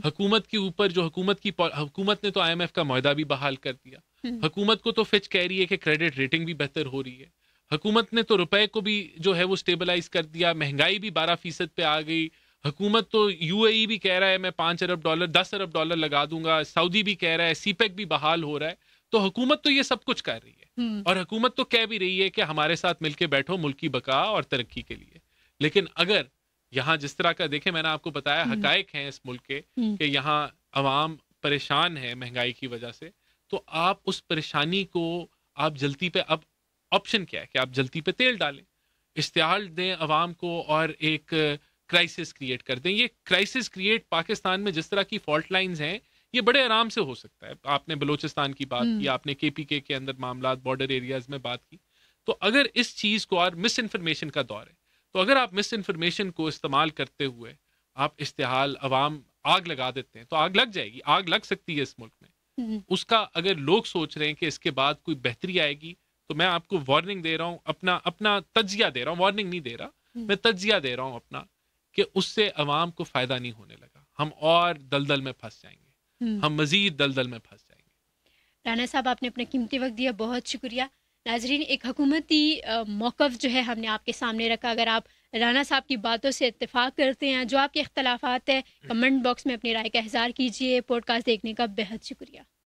Speaker 2: حکومت کے اوپر جو حکومت نے تو آئی ایم ایف کا معاہدہ بھی بحال کر دیا. حکومت کو تو فچ کہہ رہی ہے کہ کریڈٹ ریٹنگ بھی بہتر ہو رہی ہے. حکومت نے تو روپے کو بھی جو ہے وہ سٹیبلائز کر دیا، مہنگائی بھی 12% پہ آ گئی. حکومت تو یو اے ای بھی کہہ رہا ہے میں $5 ارب $10 ارب لگا دوں گا، سعودی بھی کہہ رہا ہے، سی پیک بھی بحال ہو رہا ہے. تو حکومت تو یہ سب کچھ کر رہی ہے، اور حکومت تو کہہ بھی رہی ہے کہ ہمارے ساتھ مل کے بیٹھو ملک کی بقا اور ترقی کے لیے. لیکن اگر یہاں جس طرح کا دیکھیں، میں نے آپ کو بتایا حقائق ہیں اس ملک کے کہ یہاں عوام پریشان ہے مہنگائی کی وجہ سے، تو آپ اس پریشانی کو آپ جلدی پہ، اب آپشن کیا ہے کہ آپ جلدی پہ تیل ڈالیں، اشتعال دیں عوام کو، اور ایک کرائسس کریٹ کر دیں. یہ کرائسس کریٹ پاکستان میں جس طرح کی فالٹ لائنز ہیں یہ بڑے آرام سے ہو سکتا ہے. آپ نے بلوچستان کی بات کی، آپ نے کے پی کے اندر معاملات بارڈر ایریاز میں بات کی. تو اگر اس چیز کو، اور مس انفارمیشن کا دور ہے، تو اگر آپ مس انفارمیشن کو استعمال کرتے ہوئے آپ اشتعال، عوام آگ لگا دیتے ہیں تو آگ لگ جائے گی، آگ لگ سکتی ہے اس ملک میں. اس کا اگر لوگ سوچ رہے ہیں کہ اس کے بعد کوئی بہتری آئے گی، تو میں آپ کو وارننگ دے رہا ہوں، اپنا تجزیہ دے رہا ہوں، وارننگ نہیں دے رہا، میں تجزیہ دے رہا ہوں اپنا، کہ اس سے عوام کو فائدہ نہیں ہونے لگا. ہم اور دلدل میں پھنس جائیں گے، ہم مزید دلدل میں پھنس جائیں گے.
Speaker 1: رانا صاحب آپ نے اپنا قیمتی وقت دیا، بہت شکریہ. ناظرین، ایک حکومتی موقف جو ہے ہم نے آپ کے سامنے رکھا. اگر آپ رانا صاحب کی باتوں سے اتفاق کرتے ہیں، جو آپ کے اختلافات ہیں، کمنٹ باکس میں اپنی رائے کا اظہار کیجیے. پوڈ کاسٹ دیکھنے کا بہت شکریہ.